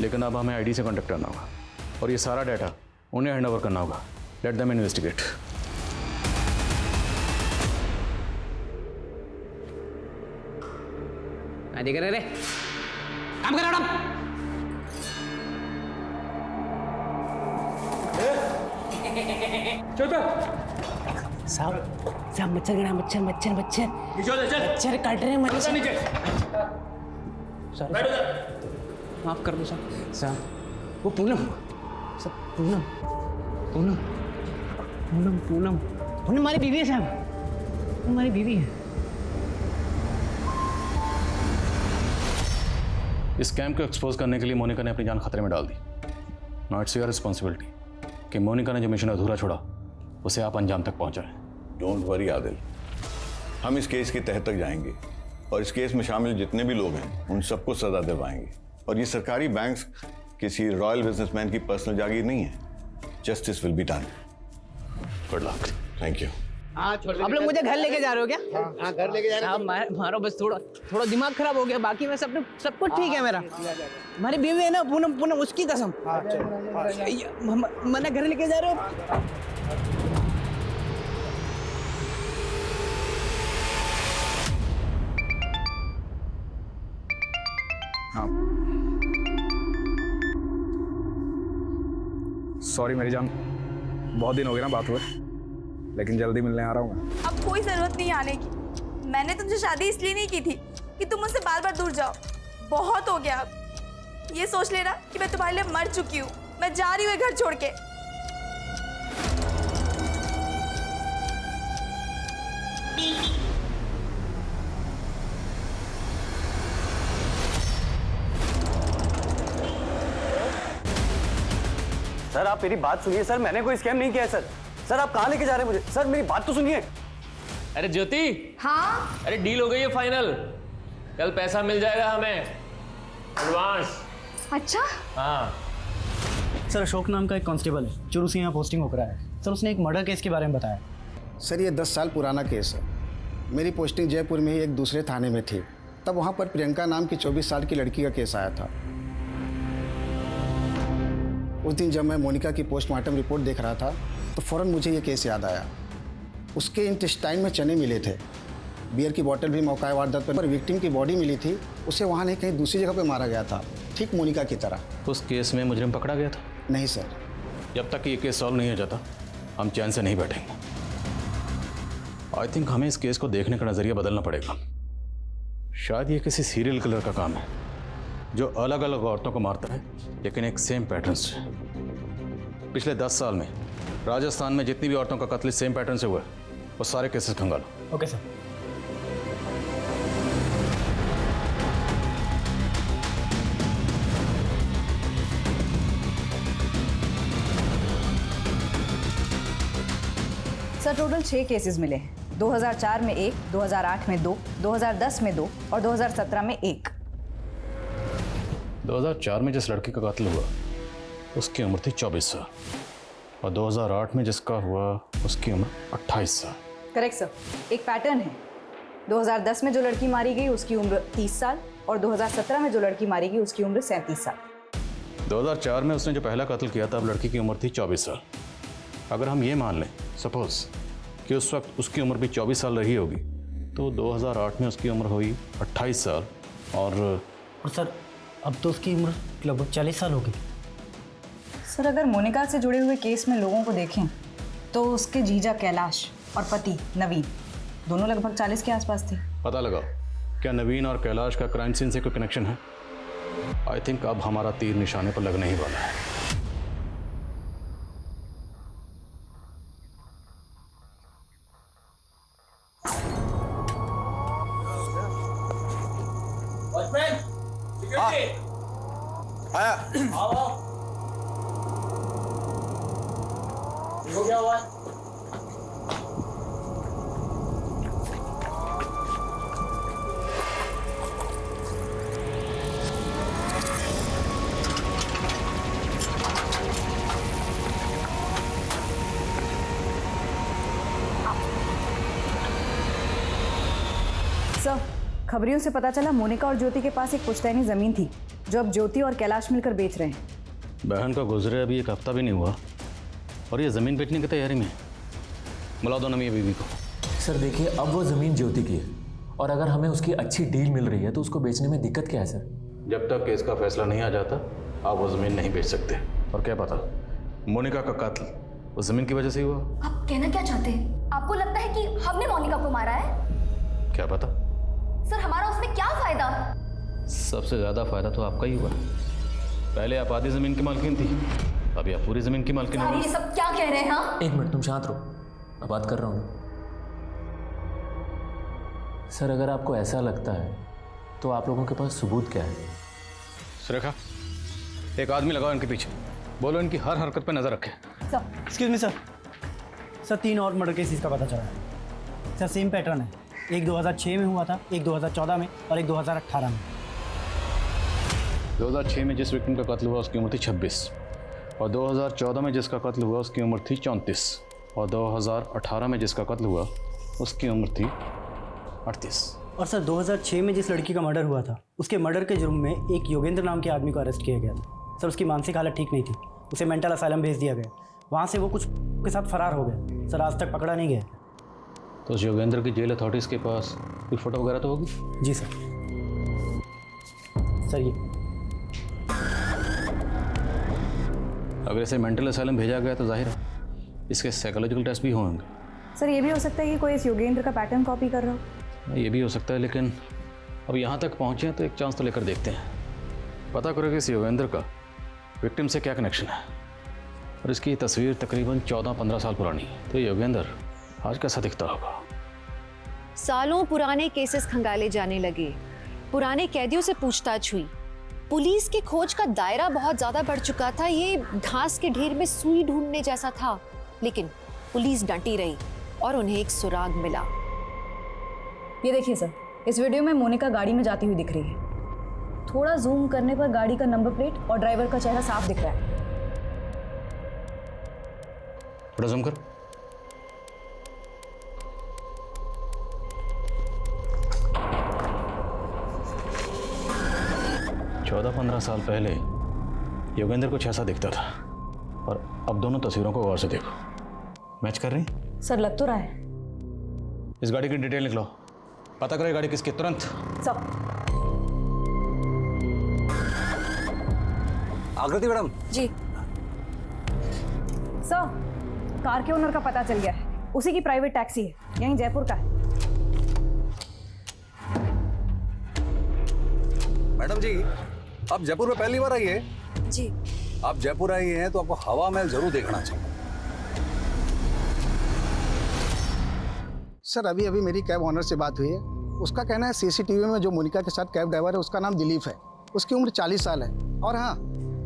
लेकिन अब हमें आईडी से कांटेक्ट करना होगा और ये सारा डाटा उन्हें हैंड ओवर करना होगा। Let them investigate. देख रहे रे, काम करो मैडम। साहब मच्छर गड़ा, मच्छर मच्छर मच्छर मच्छर काट रहे हैं मच्छर। माफ कर दो साहब। वो पूनम, पूनम पूनम पूनम पूनम पूनम हमारी बीवी है साहब, हमारी बीवी है। इस स्कैम को एक्सपोज करने के लिए मोनिका ने अपनी जान खतरे में डाल दी। नाउ इट्स योर रिस्पॉन्सिबिलिटी कि मोनिका ने जो मिशन अधूरा छोड़ा उसे आप अंजाम तक पहुंचाएं। डोंट वरी आदिल, हम इस केस की तह तक जाएंगे और इस केस में शामिल जितने भी लोग हैं उन सबको सजा दिलवाएंगे। और ये सरकारी बैंक्स किसी रॉयल बिजनेसमैन की पर्सनल जागीर नहीं है। Justice will be done. Good luck. Thank you. आप लोग मुझे घर लेके जा रहे हो क्या? हाँ, घर लेके जा रहे हैं। मारो बस थोड़ा दिमाग खराब हो गया, बाकी में सब कुछ ठीक है मेरा। हमारी बीवी है ना पूनम, पूनम उसकी कसम। मैंने घर लेके जा रहे हो। हाँ, सॉरी मेरी जान, बहुत दिन हो गए ना बात हुए, लेकिन जल्दी मिलने आ रहा हूँ मैं। अब कोई जरूरत नहीं आने की। मैंने तुमसे शादी इसलिए नहीं की थी कि तुम मुझसे बार बार दूर जाओ। बहुत हो गया अब। ये सोच लेना कि मैं तुम्हारे लिए मर चुकी हूँ। मैं जा रही हूँ ये घर छोड़ के। सर आप मेरी बात सुनिए सर, मैंने कोई स्कैम नहीं किया है सर। सर आप कहाँ लेके जा रहे हैं मुझे? सर मेरी बात तो सुनिए। अरे ज्योति, हाँ? अरे डील हो गई है फाइनल। कल पैसा मिल जाएगा हमें एडवांस। अच्छा? हाँ सर, अशोक नाम का एक कांस्टेबल है जो उसी यहाँ पोस्टिंग होकर आया है। सर उसने एक मर्डर केस के बारे में बताया। सर ये 10 साल पुराना केस है। मेरी पोस्टिंग जयपुर में ही एक दूसरे थाने में थी। तब वहाँ पर प्रियंका नाम की 24 साल की लड़की का केस आया था। उस दिन जब मैं मोनिका की पोस्टमार्टम रिपोर्ट देख रहा था तो फ़ौरन मुझे ये केस याद आया। उसके इंटेस्टाइन में चने मिले थे, बियर की बोतल भी मौका वारदात पर विक्टिम की बॉडी मिली थी। उसे वहाँ नहीं कहीं दूसरी जगह पे मारा गया था, ठीक मोनिका की तरह। उस केस में मुजरिम पकड़ा गया था? नहीं सर। जब तक ये केस सॉल्व नहीं हो जाता हम चैन से नहीं बैठेंगे। आई थिंक हमें इस केस को देखने का नज़रिया बदलना पड़ेगा। शायद ये किसी सीरियल किलर का काम है जो अलग अलग औरतों को मारता है लेकिन एक सेम पैटर्न से। पिछले 10 साल में राजस्थान में जितनी भी औरतों का कत्ल सेम पैटर्न से हुआ है वो सारे केसेस खंगालो। Okay sir. Sir total 6 cases मिले हैं। 2004 में 1, 2008 में 2, 2010 में 2 और 2017 में 1। 2004 में जिस लड़की का कत्ल हुआ उसकी उम्र थी 24 साल और 2008 में जिसका हुआ उसकी उम्र 28 साल। Correct sir. एक पैटर्न है। 2010 में जो लड़की मारी गई उसकी उम्र 30 साल और 2017 में जो लड़की मारी गई उसकी उम्र 37 साल। 2004 में उसने जो पहला कत्ल किया था अब लड़की की उम्र थी 24 साल। अगर हम ये मान लें सपोज कि उस वक्त उसकी उम्र भी 24 साल रही होगी तो 2008 में उसकी उम्र हुई 28 साल और सर अब तो उसकी उम्र लगभग 40 साल हो गई। सर अगर मोनिका से जुड़े हुए केस में लोगों को देखें तो उसके जीजा कैलाश और पति नवीन दोनों लगभग 40 के आसपास थे। पता लगाओ क्या नवीन और कैलाश का क्राइम सीन से कोई कनेक्शन है? आई थिंक अब हमारा तीर निशाने पर लगने ही वाला है। वॉचमैन आया। हो क्या हुआ? सर, खबरियों से पता चला मोनिका और ज्योति के पास एक पुश्तैनी जमीन थी जो अब ज्योति और कैलाश मिलकर बेच रहे हैं। बहन का गुजरे अभी एक हफ्ता भी नहीं हुआ और ये ज़मीन बेचने की तैयारी में। बुला दो ना मियां बीवी को। सर देखिए, अब वो ज़मीन ज्योति की है और अगर हमें उसकी अच्छी डील मिल रही है तो उसको बेचने में दिक्कत क्या है सर? जब तक केस का फैसला नहीं आ जाता आप वो ज़मीन नहीं बेच सकते। और क्या पता मोनिका का कत्ल उस ज़मीन की वजह से ही हुआ। आप कहना क्या चाहते हैं? आपको लगता है कि हमने मोनिका को मारा है? क्या पता। सर, हमारा उसमें क्या फायदा? सबसे ज़्यादा फायदा तो आपका ही हुआ। पहले आप आधी ज़मीन की मालकिन थी, अभी आप पूरी ज़मीन की मालकिन सर, हो। ये सब क्या कह रहे हैं? हाँ, एक मिनट, तुम शांत रहो, मैं बात कर रहा हूँ। सर अगर आपको ऐसा लगता है तो आप लोगों के पास सबूत क्या है? सुरेखा, एक आदमी लगाओ इनके पीछे, बोलो इनकी हर हरकत पे नजर रखे। Sir, excuse me sir. Sir 3 और मर्डर केसेस का पता चला है। सर सेम पैटर्न है, एक 2006 में हुआ था, एक 2014 में और एक 2018 में। 2006 में जिस विक्टिम का कत्ल हुआ उसकी उम्र थी 26 और 2014 में जिसका कत्ल हुआ उसकी उम्र थी 34 और 2018 में जिसका कत्ल हुआ उसकी उम्र थी 38। और सर 2006 में जिस लड़की का मर्डर हुआ था उसके मर्डर के जुर्म में एक योगेंद्र नाम के आदमी को अरेस्ट किया गया था। सर उसकी मानसिक हालत ठीक नहीं थी, उसे मेंटल असाइलम भेज दिया गया। वहाँ से वो कुछ के साथ फरार हो गया। सर आज तक पकड़ा नहीं गया। तो उस योगेंद्र की जेल अथॉरिटीज़ के पास कोई फोटो वगैरह तो होगी? जी सर। सर ये अगर इसे मेंटल असाइलम भेजा गया तो जाहिर है इसके साइकोलॉजिकल टेस्ट भी होंगे। सर ये भी हो सकता है कि कोई इस योगेंद्र का पैटर्न कॉपी कर रहा हो। ये भी हो सकता है, लेकिन अब यहाँ तक पहुँचे हैं तो एक चांस तो लेकर देखते हैं। पता करो कि इस योगेंद्र का विक्टिम से क्या कनेक्शन है। और इसकी तस्वीर तकरीबन 14-15 साल पुरानी है, तो योगेंद्र आज कैसा दिखता होगा। सालों पुराने केसेस खंगाले जाने लगे, पुराने कैदियों से पूछताछ हुई, पुलिस की खोज का दायरा बहुत ज्यादा बढ़ चुका था। ये घास के ढेर में सुई ढूंढने जैसा था, लेकिन पुलिस डटी रही और उन्हें एक सुराग मिला। ये देखिए सर, इस वीडियो में मोनिका गाड़ी में जाती हुई दिख रही है। थोड़ा जूम करने पर गाड़ी का नंबर प्लेट और ड्राइवर का चेहरा साफ दिख रहा है। थोड़ा जूम कर। चौदह 15 साल पहले योगेंद्र कुछ ऐसा दिखता था और अब दोनों तस्वीरों को गौर से देखो, मैच कर रही? सर लग तो रहा है। इस गाड़ी की डिटेल निकलो, पता करो ये गाड़ी किसकी, तुरंत। सब आकृति मैडम। जी सर, कार के ओनर का पता चल गया है, उसी की प्राइवेट टैक्सी है, यहीं जयपुर का है। मैडम जी, आप जयपुर में पहली बार आई है? जी। आप जयपुर आई हैं तो आपको हवा महल जरूर देखना चाहिए। सर अभी अभी मेरी कैब ऑनर से बात हुई है। उसका कहना है सीसीटीवी में जो मोनिका के साथ कैब ड्राइवर है उसका नाम दिलीप है, उसकी उम्र 40 साल है और हाँ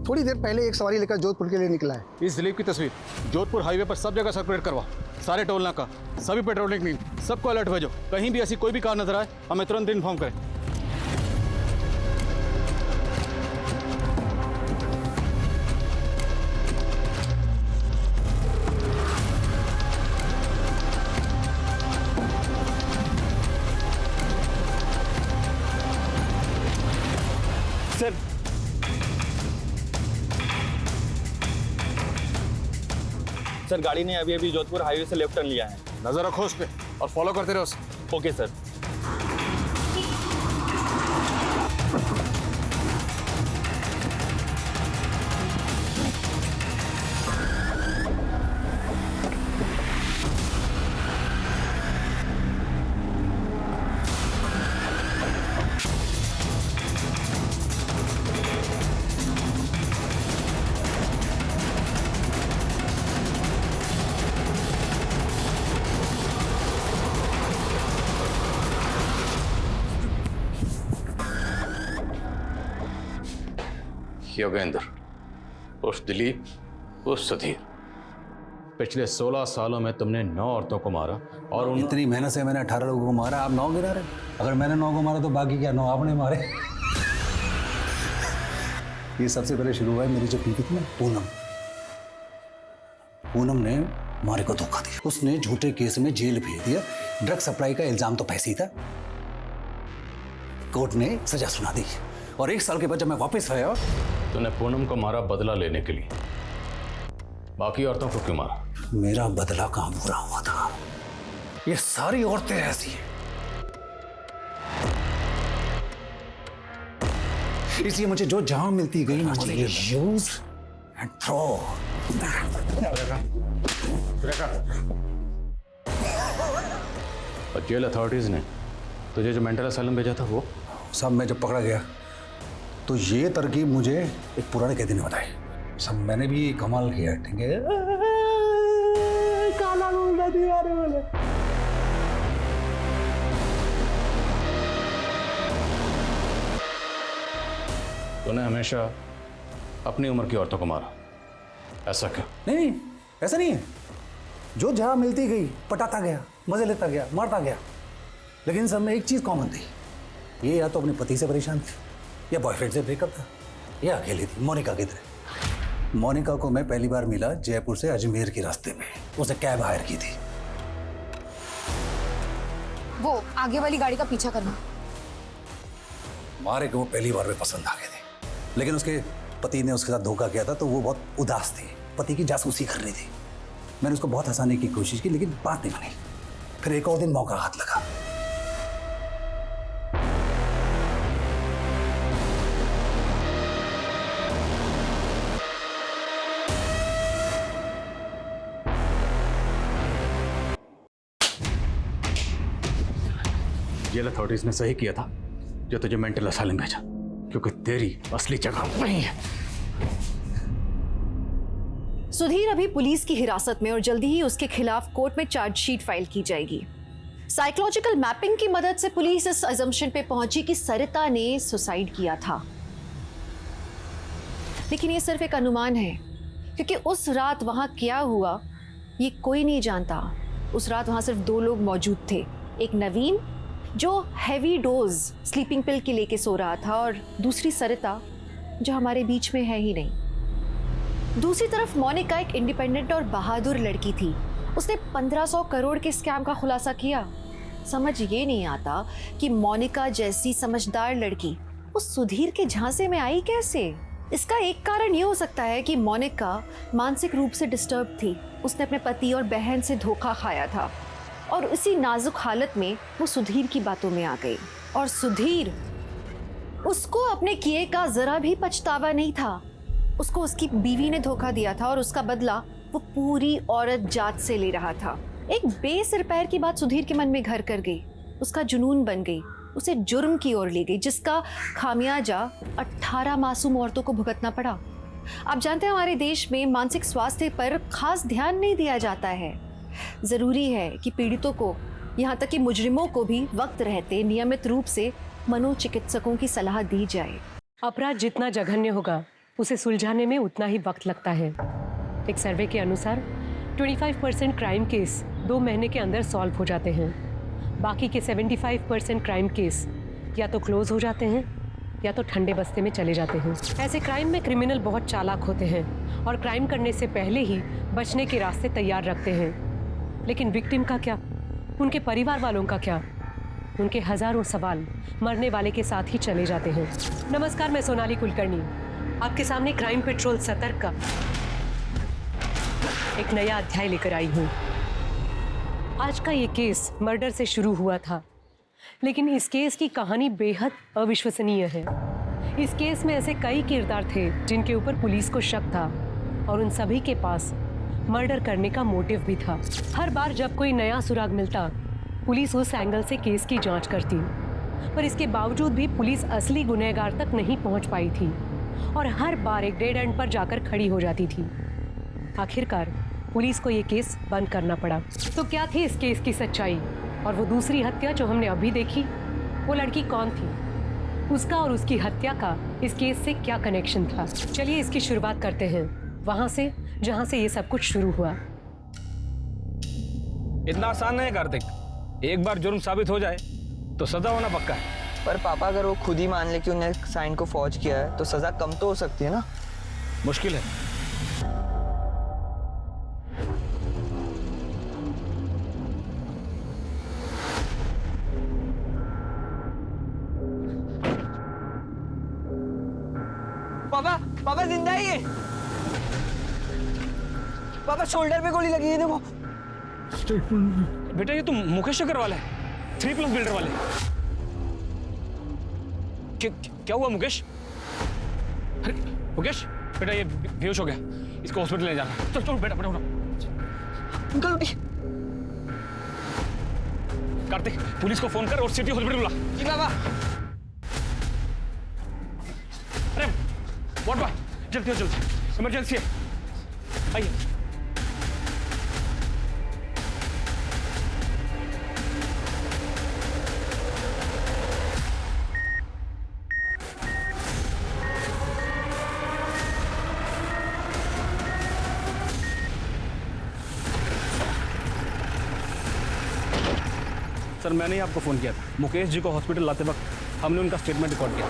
थोड़ी देर पहले एक सवारी लेकर जोधपुर के लिए निकला है। इस दिलीप की तस्वीर जोधपुर हाईवे पर सब जगह सर्कुलेट करवा, सारे टोल नाका, सभी पेट्रोलिंग टीम, सबको अलर्ट भेजो। कहीं भी ऐसी कोई भी कार नजर आए हमें तुरंत इन्फॉर्म करें। सर सर गाड़ी ने अभी अभी जोधपुर हाईवे से लेफ्ट टर्न लिया है। नजर रखो उस पर और फॉलो करते रहो उसे। Okay sir. योगेंद्र उस दिलीप उस सुधीर, पिछले 16 सालों में तुमने 9 औरतों को मारा और इतनी मेहनत से मैंने 18 लोगों को मारा, आप 9 गिरा रहे। अगर मैंने 9 को मारा तो बाकी क्या 9 आपने मारे। ये सबसे पहले शुरू हुआ है मेरी जो बीवी थी ना पूनम। पूनम ने मारे को धोखा दिया, उसने झूठे केस में जेल भेज दिया। ड्रग सप्लाई का इल्जाम तो पैसे ही था। कोर्ट ने सजा सुना दी और 1 साल के बाद जब मैं वापस आया, तूने पूनम को मारा बदला लेने के लिए, बाकी औरतों को क्यों मारा? मेरा बदला कहां पूरा हुआ था? ये सारी औरतें ऐसी हैं, इसलिए मुझे जो जहां मिलती गई मुझे यूज एंड थ्रो। और जेल अथॉरिटीज ने तुझे जो मेंटल असाइलम भेजा था वो सब मैं जब पकड़ा गया तो ये तरकीब मुझे एक पुराने कैदी ने बताई। सब मैंने भी कमाल किया, ठीक है। काला बोला दीवार बोले। तूने हमेशा अपनी उम्र की औरतों को मारा, ऐसा क्यों? नहीं, ऐसा नहीं है। जो जहां मिलती गई पटाता गया, मजे लेता गया, मारता गया, लेकिन सब में एक चीज कॉमन थी। ये या तो अपने पति से परेशान थी, या बॉयफ्रेंड से ब्रेकअप था, या अकेली थी। मोनिका की तरह। मोनिका को मैं पहली बार मिला जयपुर से अजमेर के रास्ते में। उसने कैब हायर की थी। वो आगे वाली गाड़ी का पीछा करना। मारे को वो पहली बार में पसंद आ गए थे, लेकिन उसके पति ने उसके साथ धोखा किया था तो वो बहुत उदास थी, पति की जासूसी कर रही थी। मैंने उसको बहुत हंसाने की कोशिश की, लेकिन बात नहीं बनी। फिर एक और दिन मौका हाथ लगा। जेल अथॉरिटीज ने सही किया था जो तुझे मेंटल असाइलम भेजा, क्योंकि तेरी असली जगह वहीं है। सुधीर अभी पुलिस की हिरासत में और जल्दी ही उसके खिलाफ कोर्ट में चार्जशीट फाइल की जाएगी। साइकोलॉजिकल मैपिंग की मदद से पुलिस इस अजम्पशन पे पहुंची कि सरिता ने सुसाइड किया था, लेकिन ये सिर्फ एक अनुमान है, क्योंकि उस रात वहां क्या हुआ ये कोई नहीं जानता। उस रात वहां सिर्फ 2 लोग मौजूद थे, एक नवीन जो हैवी डोज स्लीपिंग पिल के लेके सो रहा था, और दूसरी सरिता जो हमारे बीच में है ही नहीं। दूसरी तरफ मोनिका एक इंडिपेंडेंट और बहादुर लड़की थी। उसने 1500 करोड़ के स्कैम का खुलासा किया। समझ ये नहीं आता कि मोनिका जैसी समझदार लड़की उस सुधीर के झांसे में आई कैसे। इसका एक कारण ये हो सकता है कि मोनिका मानसिक रूप से डिस्टर्ब थी। उसने अपने पति और बहन से धोखा खाया था और उसी नाजुक हालत में वो सुधीर की बातों में आ गई। और सुधीर, उसको अपने किए का जरा भी पछतावा नहीं था। उसको उसकी बीवी ने धोखा दिया था और उसका बदला वो पूरी औरत जात से ले रहा था। एक बेसिर पैर की बात सुधीर के मन में घर कर गई, उसका जुनून बन गई, उसे जुर्म की ओर ले गई, जिसका खामियाजा 18 मासूम औरतों को भुगतना पड़ा। आप जानते हैं हमारे देश में मानसिक स्वास्थ्य पर खास ध्यान नहीं दिया जाता है। जरूरी है कि पीड़ितों को, यहाँ तक कि मुजरिमों को भी वक्त रहते नियमित रूप से मनोचिकित्सकों की सलाह दी जाए। अपराध जितना जघन्य होगा उसे सुलझाने में उतना ही वक्त लगता है। एक सर्वे के अनुसार 25% क्राइम केस 2 महीने के अंदर सॉल्व हो जाते हैं। बाकी के 75% क्राइम केस या तो क्लोज हो जाते हैं या तो ठंडे बस्ते में चले जाते हैं। ऐसे क्राइम में क्रिमिनल बहुत चालाक होते हैं और क्राइम करने से पहले ही बचने के रास्ते तैयार रखते हैं। लेकिन विक्टिम का क्या, उनके परिवार वालों का क्या? उनके हजारों सवाल मरने वाले के साथ ही चले जाते हैं। नमस्कार, मैं सोनाली कुलकर्णी आपके सामने क्राइम पेट्रोल सतर्क का एक नया अध्याय लेकर आई हूँ। आज का ये केस मर्डर से शुरू हुआ था, लेकिन इस केस की कहानी बेहद अविश्वसनीय है। इस केस में ऐसे कई किरदार थे जिनके ऊपर पुलिस को शक था और उन सभी के पास मर्डर करने का मोटिव भी था। हर बार जब कोई नया सुराग मिलता, पुलिस उस एंगल से केस की जांच करती, पर इसके बावजूद भी पुलिस असली गुनहगार तक नहीं पहुंच पाई थी और हर बार एक डेड एंड पर जाकर खड़ी हो जाती थी। आखिरकार पुलिस को ये केस बंद करना पड़ा। तो क्या थी इस केस की सच्चाई, और वो दूसरी हत्या जो हमने अभी देखी, वो लड़की कौन थी? उसका और उसकी हत्या का इस केस से क्या कनेक्शन था। चलिए इसकी शुरुआत करते हैं वहां से जहां से ये सब कुछ शुरू हुआ। इतना आसान नहीं है कार्तिक, एक बार जुर्म साबित हो जाए तो सजा होना पक्का है। पर पापा अगर वो खुद ही मान ले कि उन्हें साइन को फॉर्ज किया है तो सजा कम तो हो सकती है ना। मुश्किल है। पापा पापा जिंदा ही है। पापा शोल्डर पे गोली लगी है देखो। बेटा ये तुम मुकेश नगर वाला है, 3+ बिल्डर वाले। क्या हुआ मुकेश? अरे मुकेश बेटा ये बेहोश हो गया, इसको हॉस्पिटल ले जाना। चल चल बेटा बेटा अंकल उठी। कार्तिक पुलिस को फोन कर और सिटी हॉस्पिटल बुला। जी बाबा। अरे व्हाट बॉय जल्दी जल्दी, इमरजेंसी है, आइए। सर मैंने ही आपको फ़ोन किया था। मुकेश जी को हॉस्पिटल लाते वक्त हमने उनका स्टेटमेंट रिकॉर्ड किया,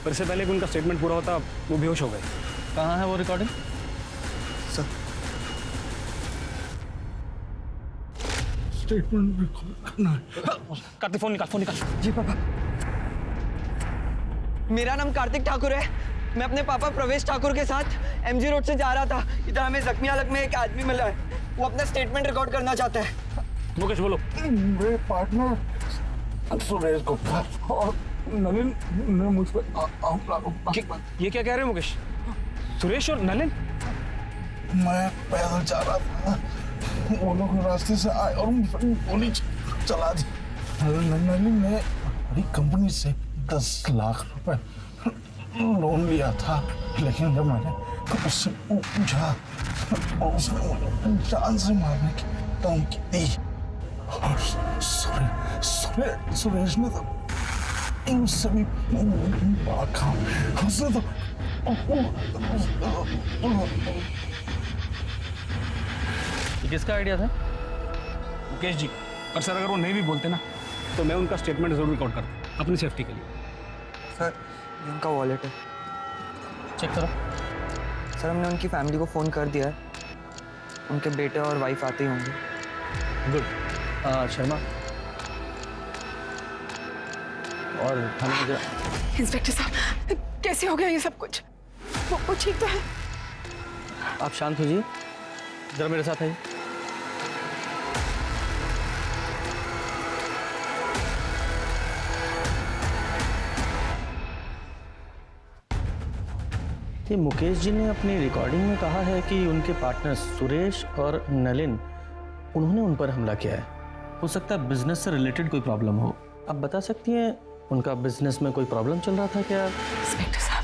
पर इससे पहले कि उनका स्टेटमेंट पूरा होता वो बेहोश हो गए। कहाँ है वो रिकॉर्डिंग? सर स्टेटमेंट रिकॉर्ड करना है। कार्तिक फ़ोन निकाल, फ़ोन निकाल। जी पापा। मेरा नाम कार्तिक ठाकुर है। मैं अपने पापा प्रवेश ठाकुर के साथ MG रोड से जा रहा था। इधर हमें जख्मी हालत में एक आदमी मिला है, वो अपना स्टेटमेंट रिकॉर्ड करना चाहता है। मुकेश बोलो। मेरे पार्टनर सुरेश गुप्ता और नलिन ने मुझ पर ये क्या कह रहे हो मुकेश? सुरेश और नलिन? मैं पैदल जा रहा था, वो लोग रास्ते से आए और मुझ पर गोली चला दी। नलिन ने बड़ी कंपनी से 10 लाख रुपए लोन लिया था, लेकिन जब मैंने उससे पूछा और उसने मुझे जान से मारने की धमकी दी। और सुरेश ने तो इनसे भी भागा। उसने तो ये किसका आइडिया था? मुकेश जी। पर सर अगर वो नहीं भी बोलते ना तो मैं उनका स्टेटमेंट जरूर रिकॉर्ड करता अपनी सेफ्टी के लिए। सर ये उनका वॉलेट है, चेक करो। सर हमने उनकी फैमिली को फ़ोन कर दिया है, उनके बेटे और वाइफ आते ही होंगे। गुड। शर्मा और इंस्पेक्टर साहब कैसे हो गया ये सब कुछ? वो ठीक तो है? आप शांत हो जी, जरा मेरे साथ आइए। ये मुकेश जी ने अपनी रिकॉर्डिंग में कहा है कि उनके पार्टनर सुरेश और नलिन उन्होंने उन पर हमला किया है। हो सकता है बिजनेस से रिलेटेड कोई प्रॉब्लम हो। आप बता सकती हैं उनका बिजनेस में कोई प्रॉब्लम चल रहा था क्या? इंस्पेक्टर साहब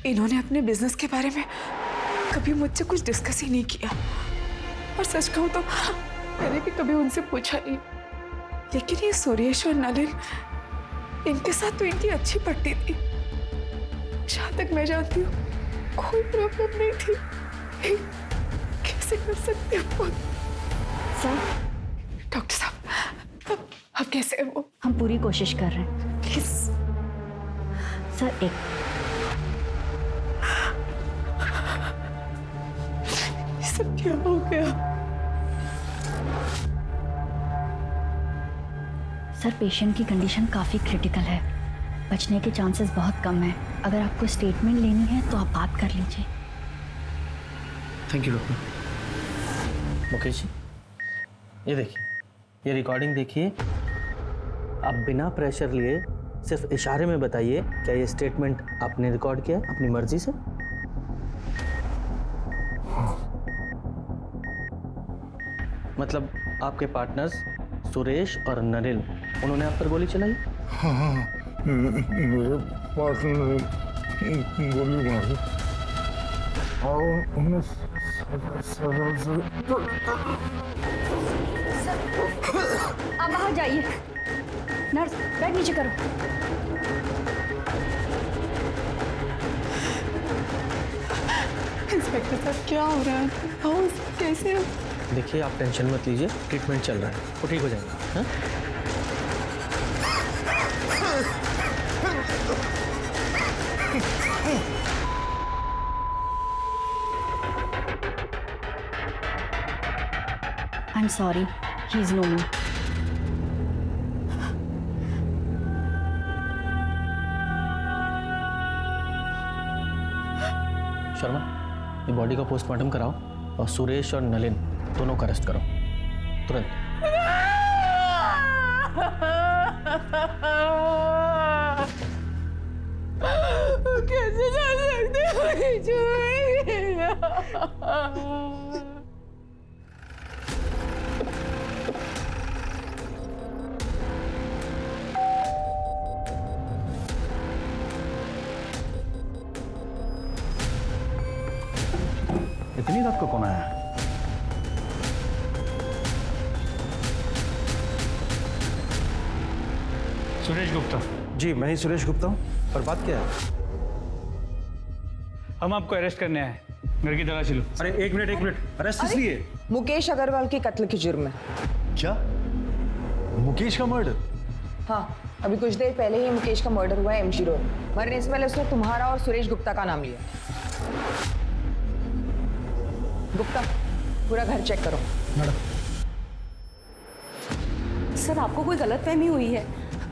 इन्होंने अपने बिजनेस के बारे में कभी मुझसे कुछ डिस्कस ही नहीं किया, और सच कहूँ तो मैंने भी कभी उनसे पूछा नहीं। लेकिन ये सुरेश और नलिन, इनके साथ तो इनकी अच्छी पट्टी थी। जहाँ तक मैं जानती हूँ कोई प्रॉब्लम नहीं थी। कैसे कर सकते हो सर? डॉक्टर साहब अब कैसे है वो? हम पूरी कोशिश कर रहे हैं। प्लीज सर एक ये सब क्या हो गया? सर पेशेंट की कंडीशन काफ़ी क्रिटिकल है, बचने के चांसेस बहुत कम है। अगर आपको स्टेटमेंट लेनी है तो आप बात कर लीजिए। Thank you doctor. Mukesh ji ये देखिए, ये रिकॉर्डिंग देखिए। आप बिना प्रेशर लिए सिर्फ इशारे में बताइए, क्या ये स्टेटमेंट आपने रिकॉर्ड किया अपनी मर्जी से? मतलब आपके पार्टनर्स सुरेश और नलिन उन्होंने आप पर गोली चलाई? हाँ, मेरे पार्टनर ने गोली मारी और उन्हें आप बाहर जाइए। नर्स बैग नीचे करो। इंस्पेक्टर साहब क्या हो रहा है? हाउस कैसे है? देखिए आप टेंशन मत लीजिए, ट्रीटमेंट चल रहा है, वो ठीक हो जाएगा। हाँ? I'm sorry, he's no more. Sharma, ये बॉडी का पोस्टमार्टम कराओ और सुरेश और नलिन दोनों का अरेस्ट करो तुरंत। कैसे जा सकते इतनी रात को कौन आया? सुरेश गुप्ता। जी मैं ही सुरेश गुप्ता हूँ। पर बात क्या है? हम आपको अरेस्ट करने आए, घर की तलाशी लो। अरे एक मिनट, अरेस्ट किस लिए? मुकेश अग्रवाल के कत्ल के जुर्म में। क्या? मुकेश का मर्डर? हाँ, अभी कुछ देर पहले ही मुकेश का मर्डर हुआ है एमजी रोड। मरने से पहले उसने तुम्हारा और सुरेश गुप्ता का नाम लिया। गुप्ता, पूरा घर चेक करो। मैडम। सर आपको कोई गलतफहमी हुई है।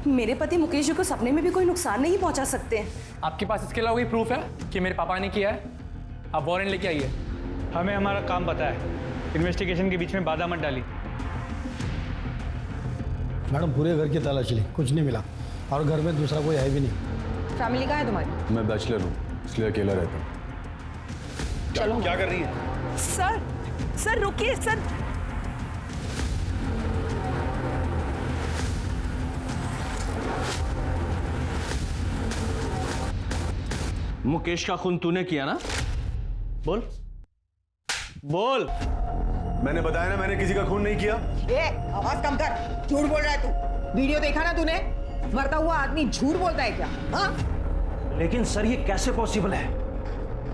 मेरे पति मुकेश जी को सपने में भी कोई नुकसान नहीं पहुंचा सकते हैं। आपके पास इसके अलावा कोई प्रूफ है कि मेरे पापा ने किया है? आप वारंट लेके आइए। हमें हमारा काम पता है, इन्वेस्टिगेशन के बीच में बाधा मत डाली। मैडम पूरे घर की तलाशी ली, कुछ नहीं मिला और घर में दूसरा कोई है भी नहीं। फैमिली कहाँ है तुम्हारी? मैं बैचलर हूँ, इसलिए अकेला रहता हूँ। चलो। क्या कर रही है? सर रुकिए सर। मुकेश का खून तूने किया ना? बोल बोल। मैंने बताया ना, मैंने किसी का खून नहीं किया। आवाज कम कर, झूठ बोल रहा है तू। वीडियो देखा ना तूने? मरता हुआ आदमी झूठ बोलता है क्या? हाँ? लेकिन सर ये कैसे पॉसिबल है?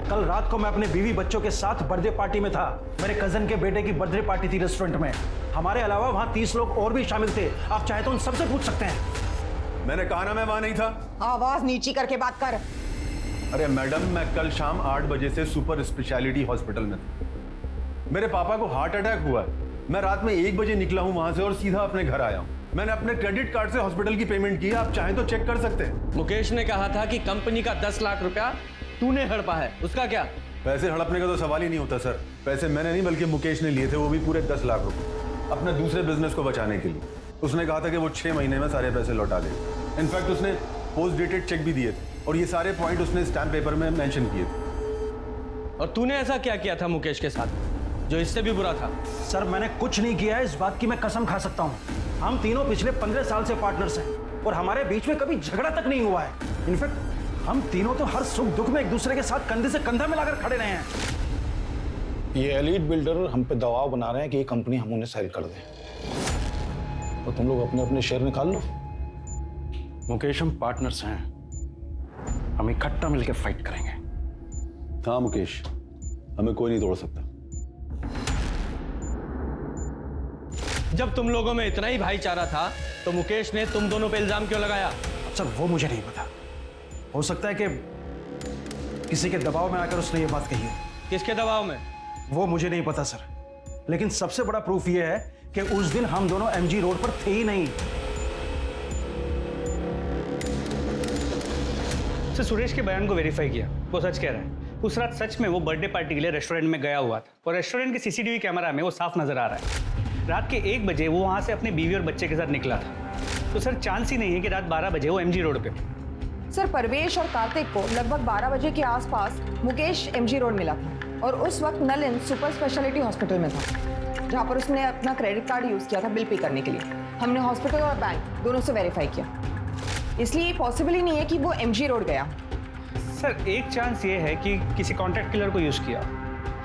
कल रात को मैं अपने बीवी बच्चों के साथ बर्थडे पार्टी में था। मेरे कजन के बेटे की बर्थडे पार्टी थी रेस्टोरेंट में। हमारे अलावा वहां 30 लोग और भी शामिल थे। आप चाहे तो उन सबसे पूछ सकते हैं। मैंने कहा ना मैं वहां नहीं था। आवाज नीची करके बात कर। अरे मैडम, मैं कल शाम 8 बजे से सुपर स्पेशलिटी हॉस्पिटल में था। मेरे पापा को हार्ट अटैक हुआ है। मैं रात में 1 बजे निकला हूं वहां से और सीधा अपने घर आया हूं। मैंने अपने क्रेडिट कार्ड से हॉस्पिटल की पेमेंट की है, आप चाहें तो चेक कर सकते हैं। मुकेश ने कहा था कि कंपनी का 10 लाख रुपया तूने हड़पा है, उसका क्या? पैसे हड़पने का तो सवाल ही नहीं होता सर। पैसे मैंने नहीं बल्कि मुकेश ने लिए थे, वो भी पूरे 10 लाख रुपए, अपने दूसरे बिजनेस को बचाने के लिए। उसने कहा था कि वो 6 महीने में सारे पैसे लौटा देगा। इनफैक्ट उसने पोस्ट डेटेड चेक भी दिए थे और ये सारे पॉइंट उसने स्टैम्प पेपर में मेंशन किए थे। और तूने ऐसा क्या किया था मुकेश के साथ जो इससे भी बुरा था? सर मैंने कुछ नहीं किया है, इस बात की मैं कसम खा सकता हूँ। हम तीनों पिछले 15 साल से पार्टनर्स हैं और हमारे बीच में कभी झगड़ा तक नहीं हुआ है। इनफैक्ट हम तीनों तो हर सुख दुख में एक दूसरे के साथ कंधे से कंधा मिलाकर खड़े रहे हैं। ये एलीट बिल्डर हम पे दबाव बना रहे हैं कि ये कंपनी हम उन्हें सेल कर दें, तो तुम लोग अपने अपने शेयर निकाल लो। मुकेश हम पार्टनर्स हैं, हम इकट्ठा मिलकर फाइट करेंगे। हाँ मुकेश, हमें कोई नहीं तोड़ सकता। जब तुम लोगों में इतना ही भाईचारा था तो मुकेश ने तुम दोनों पे इल्जाम क्यों लगाया? सर वो मुझे नहीं पता, हो सकता है कि किसी के दबाव में आकर उसने ये बात कही हो। किसके दबाव में? वो मुझे नहीं पता सर, लेकिन सबसे बड़ा प्रूफ ये है कि उस दिन हम दोनों एमजी रोड पर थे ही नहीं। सर सुरेश के बयान को वेरीफाई किया, वो सच कह रहा है। उस रात सच में वो बर्थडे पार्टी के लिए रेस्टोरेंट में गया हुआ था और रेस्टोरेंट के सीसीटीवी कैमरा में वो साफ नजर आ रहा है। रात के 1 बजे वो वहां से अपनी बीवी और बच्चे के साथ निकला था, तो सर चांस ही नहीं है कि रात 12 बजे वो एमजी रोड पे। सर परवेश और कार्तिक को लगभग 12 बजे के आसपास मुकेश एमजी रोड मिला था और उस वक्त नलिन सुपर स्पेशलिटी हॉस्पिटल में था, जहां पर उसने अपना क्रेडिट कार्ड यूज किया था बिल पे करने के लिए। हमने हॉस्पिटल और बैंक दोनों से वेरीफाई किया, इसलिए पॉसिबल ही नहीं है कि वो एमजी रोड गया। सर एक चांस ये है कि किसी कॉन्ट्रैक्ट किलर को यूज किया।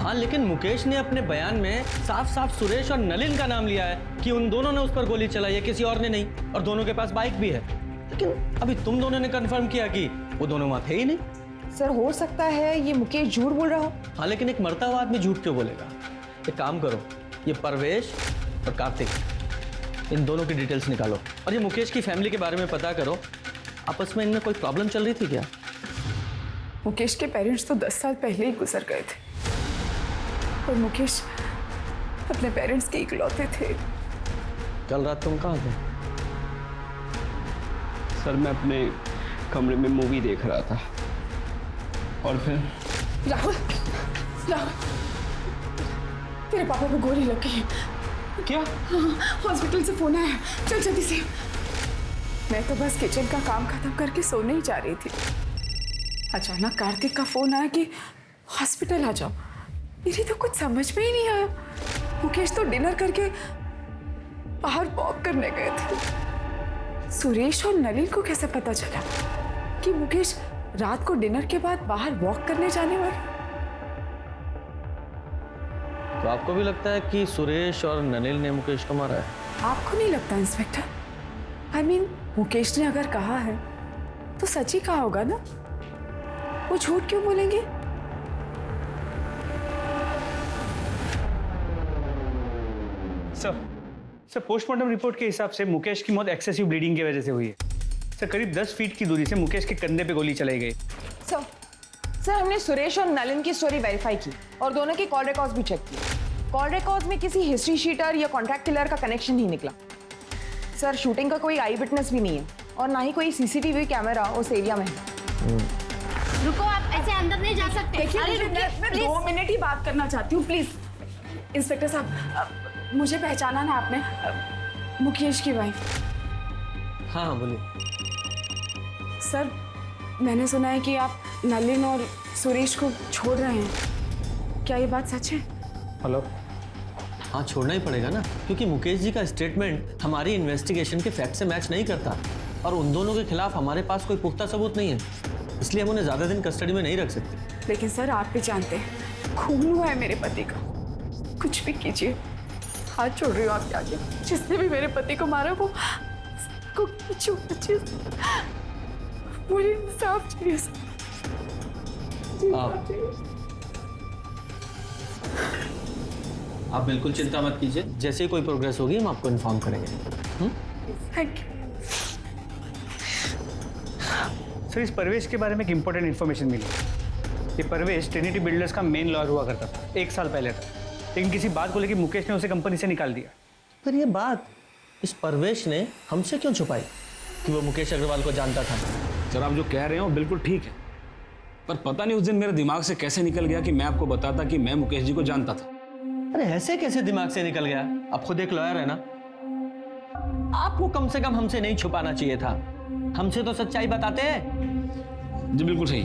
हाँ, लेकिन मुकेश ने अपने बयान में साफ साफ सुरेश और नलिन का नाम लिया है कि उन दोनों ने उस पर गोली चलाई है, किसी और ने नहीं, और दोनों के पास बाइक भी है। लेकिन अभी तुम दोनों ने कंफर्म किया कि वो दोनों वहां थे ही नहीं। सर हो सकता है ये मुकेश झूठ बोल रहा हो। हाँ, लेकिन एक मरता हुआ आदमी झूठ क्यों बोलेगा? एक काम करो, ये परवेश और कार्तिक, इन दोनों की डिटेल्स निकालो और ये मुकेश की फैमिली के बारे में पता करो। आपस में इनमें कोई प्रॉब्लम चल रही थी क्या? मुकेश के पेरेंट्स तो 10 साल पहले ही गुजर गए थे और मुकेश अपने पेरेंट्स के इकलौते थे। कल रात तुम कहाँ थे? सर मैं अपने कमरे में मूवी देख रहा था और फिर राहुल, राहुल, तेरे पापा को गोली लग गई। क्या? हाँ, हॉस्पिटल से फोन आया, चल जल्दी से। मैं तो बस किचन का काम खत्म करके सोने ही जा रही थी। अचानक कार्तिक का फोन आया कि हॉस्पिटल आ जाओ। मेरी तो कुछ समझ में ही नहीं आया। मुकेश तो डिनर करके बाहर वॉक करने गए थे। सुरेश और नलिन को कैसे पता चला कि मुकेश रात को डिनर के बाद बाहर वॉक करने जाने वाले? तो आपको भी लगता है कि सुरेश और नलिन ने मुकेश को मारा है? आपको नहीं लगता इंस्पेक्टर? I mean, मुकेश ने अगर कहा है तो सच ही कहा होगा ना। वो झूठ क्यों बोलेंगे? सर पोस्टमार्टम रिपोर्ट के हिसाब से मुकेश की मौत एक्सेसिव ब्लीडिंग की वजह से हुई है। सर करीब 10 फीट की दूरी से मुकेश के कंधे पे गोली चलाई गई। सर हमने सुरेश और नलिन की स्टोरी वेरीफाई की और दोनों की कॉल रिकॉर्ड्स भी चेक किए। कॉल रिकॉर्ड्स में किसी हिस्ट्री शीटर या कॉन्ट्रैक्ट किलर का कनेक्शन नहीं निकला। सर शूटिंग का कोई आई विटनेस भी नहीं है और ना ही कोई सीसीटीवी कैमरा उस एरिया में है। रुको, आप ऐसे अंदर नहीं जा सकते। देखिए, मैं 2 मिनट ही बात करना चाहती हूँ, प्लीज। इंस्पेक्टर साहब, मुझे पहचाना ना आपने? मुकेश की वाइफ। हाँ बोलिए। सर मैंने सुना है कि आप नलिन और सुरेश को छोड़ रहे हैं, क्या ये बात सच है? हेलो। हाँ, छोड़ना ही पड़ेगा ना, क्योंकि मुकेश जी का स्टेटमेंट हमारी इन्वेस्टिगेशन के फैक्ट से मैच नहीं करता और उन दोनों के खिलाफ हमारे पास कोई पुख्ता सबूत नहीं है, इसलिए हम उन्हें ज्यादा दिन कस्टडी में नहीं रख सकते। लेकिन सर आप भी जानते हैं खून हुआ है मेरे पति का। कुछ भी कीजिए, हाथ छोड़ रही हूँ आपके आगे। जिसने भी मेरे पति को मारा वो मुझे इंसाफ चाहिए। आप बिल्कुल चिंता मत कीजिए, जैसे ही कोई प्रोग्रेस होगी हम आपको इन्फॉर्म करेंगे। Thank you. सर इस परवेश के बारे में एक इंपॉर्टेंट इन्फॉर्मेशन मिली। ये परवेश ट्रिनिटी बिल्डर्स का मेन लॉयर हुआ करता था 1 साल पहले था, लेकिन किसी बात को लेकर मुकेश ने उसे कंपनी से निकाल दिया। पर ये बात इस परवेश ने हमसे क्यों छुपाई कि वो मुकेश अग्रवाल को जानता था? सर आप जो कह रहे हो बिल्कुल ठीक है, पर पता नहीं उस दिन मेरे दिमाग से कैसे निकल गया कि मैं आपको बताता कि मैं मुकेश जी को जानता था। अरे ऐसे कैसे दिमाग से निकल गया? आप खुद एक लॉयर है ना, आपको कम से कम हमसे नहीं छुपाना चाहिए था। हमसे तो सच्चाई बताते हैं। जी बिल्कुल सही,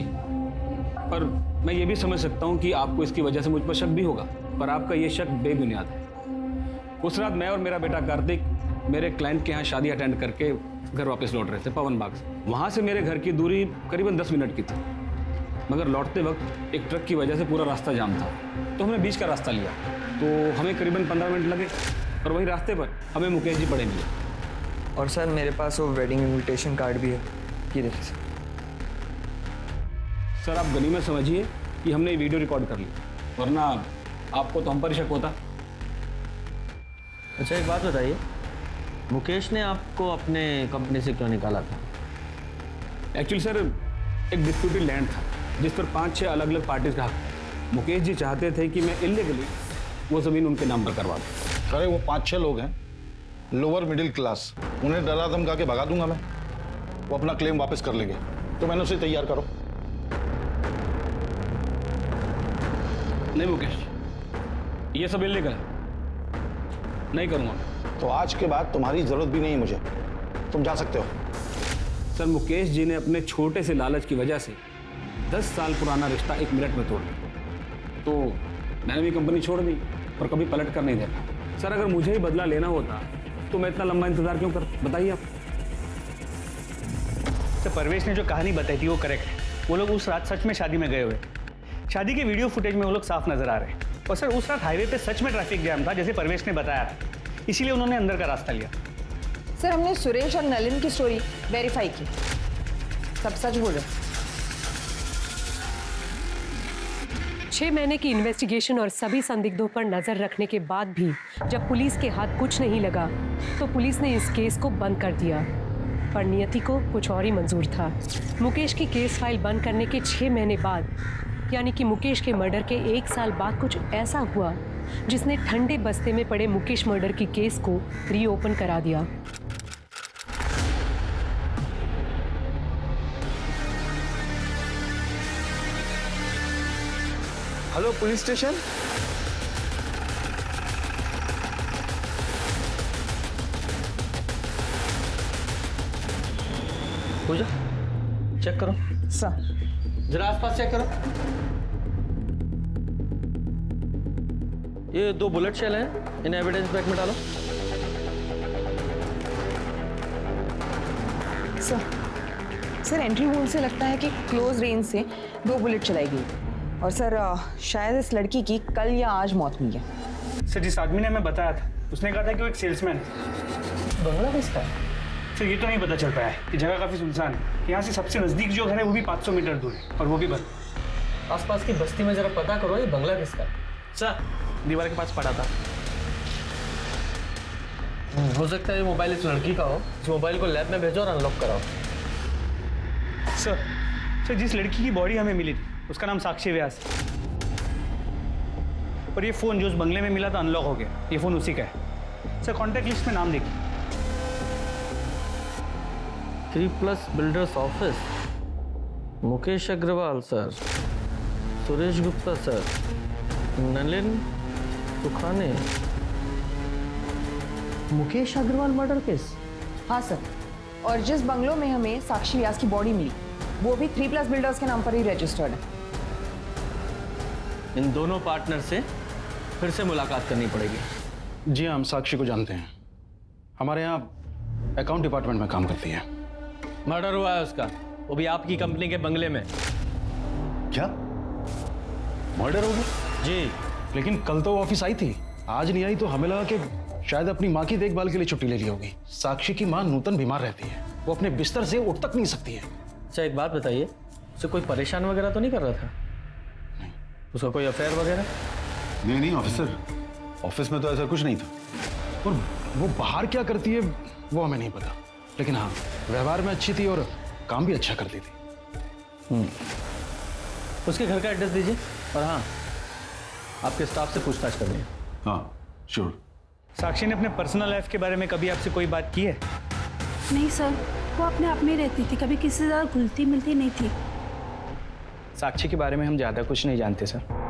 पर मैं ये भी समझ सकता हूँ कि आपको इसकी वजह से मुझ पर शक भी होगा, पर आपका ये शक बेबुनियाद है। उस रात मैं और मेरा बेटा कार्तिक मेरे क्लाइंट के यहाँ शादी अटेंड करके घर वापस लौट रहे थे पवन बाग से। वहाँ से मेरे घर की दूरी करीबन 10 मिनट की थी, मगर लौटते वक्त एक ट्रक की वजह से पूरा रास्ता जाम था, तो हमने बीच का रास्ता लिया। तो हमें करीबन 15 मिनट लगे और वही रास्ते पर हमें मुकेश जी पड़े मिले। और सर मेरे पास वो वेडिंग इनविटेशन कार्ड भी है, ये देखिए सर। आप गनीमत समझिए कि हमने ये वीडियो रिकॉर्ड कर ली, वरना आपको तो हम पर शक होता। अच्छा एक बात बताइए, मुकेश ने आपको अपने कंपनी से क्यों निकाला था? एक्चुअली सर एक डिस्प्यूटेड लैंड था जिस पर 5-6 अलग अलग पार्टीज का हक था। मुकेश जी चाहते थे कि मैं इलीगली वो ज़मीन उनके नाम पर करवा दूँ। अरे वो 5-6 लोग हैं, लोअर मिडिल क्लास, उन्हें डरा धमका के भगा दूंगा मैं। वो अपना क्लेम वापस कर लेंगे, तो मैंने उसे तैयार करो। नहीं मुकेश, ये सब इलीगल है, नहीं करूँगा। तो आज के बाद तुम्हारी जरूरत भी नहीं है मुझे, तुम जा सकते हो। सर मुकेश जी ने अपने छोटे से लालच की वजह से 10 साल पुराना रिश्ता 1 मिनट में तोड़ दिया, तो मैंने भी कंपनी छोड़ दी और कभी पलट कर नहीं देखा। सर अगर मुझे ही बदला लेना होता तो मैं इतना लंबा इंतजार क्यों कर, बताइए आप। सर परवेश ने जो कहानी बताई थी वो करेक्ट है। वो लोग उस रात सच में शादी में गए हुए। शादी के वीडियो फुटेज में वो लोग साफ नजर आ रहे हैं। और सर उस रात हाईवे पे सच में ट्रैफिक जैम था जैसे परवेश ने बताया था, इसीलिए उन्होंने अंदर का रास्ता लिया। सर हमने सुरेश और नलिन की स्टोरी वेरीफाई की, सब सच बोल रहे। 6 महीने की इन्वेस्टिगेशन और सभी संदिग्धों पर नजर रखने के बाद भी जब पुलिस के हाथ कुछ नहीं लगा तो पुलिस ने इस केस को बंद कर दिया। पर नियति को कुछ और ही मंजूर था। मुकेश की केस फाइल बंद करने के 6 महीने बाद, यानी कि मुकेश के मर्डर के 1 साल बाद कुछ ऐसा हुआ जिसने ठंडे बस्ते में पड़े मुकेश मर्डर की केस को रीओपन करा दिया। Hello police station. Pooja check करो सर। जरा आसपास चेक करो। ये 2 बुलेट शेल हैं, इन एविडेंस बैग में डालो। सर एंट्री होल से लगता है कि क्लोज रेंज से 2 बुलेट चलाई गई और सर शायद इस लड़की की कल या आज मौत हुई है। सर जिस आदमी ने हमें बताया था उसने कहा था कि वो एक सेल्समैन है। बंगला किसका है? सर ये तो नहीं पता चल पाया है कि जगह काफ़ी सुनसान है। यहाँ से सबसे नज़दीक जो घर है वो भी 500 मीटर दूर है और वो भी बंद। आसपास की बस्ती में जरा पता करो ये बंगला किसका है। सर दीवार के पास पड़ा था। हो सकता है ये मोबाइल इस लड़की का हो। इस मोबाइल को लैब में भेजो और अनलॉक कराओ। सर जिस लड़की की बॉडी हमें मिली थी उसका नाम साक्षी व्यास है और ये फ़ोन जो उस बंगले में मिला था अनलॉक हो गया। ये फ़ोन उसी का है। सर कॉन्टैक्ट लिस्ट में नाम देखिए। 3+ builders office, Mukesh Agarwal sir, Suresh Gupta sir, Nalin Sukhane. Mukesh Agarwal murder case? हाँ सर, और जिस बंगलों में हमें साक्षी व्यास की बॉडी मिली वो भी 3+ बिल्डर्स के नाम पर ही रजिस्टर्ड है। इन दोनों पार्टनर से फिर से मुलाकात करनी पड़ेगी। जी हाँ, हम साक्षी को जानते हैं। हमारे यहाँ अकाउंट डिपार्टमेंट में काम करती है। मर्डर हुआ है उसका, वो भी आपकी कंपनी के बंगले में। क्या मर्डर हो गया? जी। लेकिन कल तो वो ऑफिस आई थी, आज नहीं आई, तो हमें लगा कि शायद अपनी माँ की देखभाल के लिए छुट्टी ले ली होगी। साक्षी की माँ नूतन बीमार रहती है, वो अपने बिस्तर से उठ तक नहीं सकती है। अच्छा एक बात बताइए, उसे कोई परेशान वगैरह तो नहीं कर रहा था? नहीं। उसका कोई अफेयर वगैरह? नहीं ऑफिसर, ऑफिस में तो ऐसा कुछ नहीं था। और वो बाहर क्या करती है वो हमें नहीं पता, लेकिन हाँ व्यवहार में अच्छी थी और काम भी अच्छा करती थी। उसके घर का एड्रेस दीजिए और हाँ आपके स्टाफ से पूछताछ कर लें। हाँ श्योर। साक्षी ने अपने पर्सनल लाइफ के बारे में कभी आपसे कोई बात की है? नहीं सर, वो अपने आप में रहती थी, कभी किसी से ज़्यादा घुलती मिलती नहीं थी। साक्षी के बारे में हम ज़्यादा कुछ नहीं जानते सर।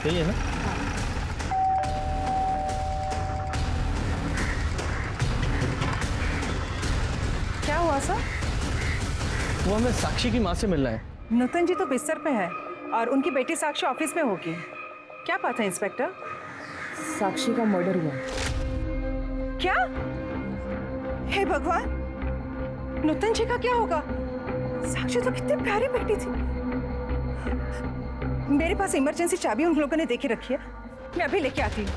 यही है ना? क्या हुआ सर? वो हमें साक्षी की माँ से मिलना है। नूतन जी तो बिस्तर पे है और उनकी बेटी साक्षी ऑफिस में होगी। क्या बात है इंस्पेक्टर? साक्षी का मर्डर हुआ। क्या? हे भगवान, नूतन जी का क्या होगा? साक्षी तो कितनी प्यारी बेटी थी। मेरे पास इमरजेंसी चाबी उन लोगों ने देके रखी है, मैं अभी लेके आती हूँ।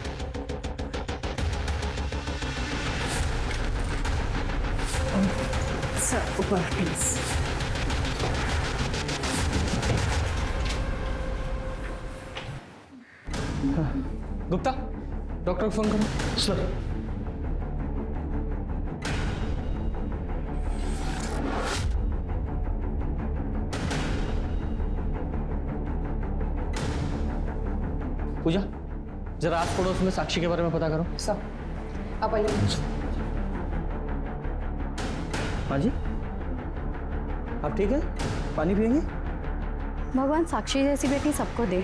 सर ऊपर प्लीज। गुप्ता, डॉक्टर को फोन करो। सर पूजा, जरा आस पड़ोस में साक्षी के बारे में पता करो। सर आप आइए। हाँ जी, आप ठीक है? पानी पिएंगे? भगवान साक्षी जैसी बेटी सबको दे।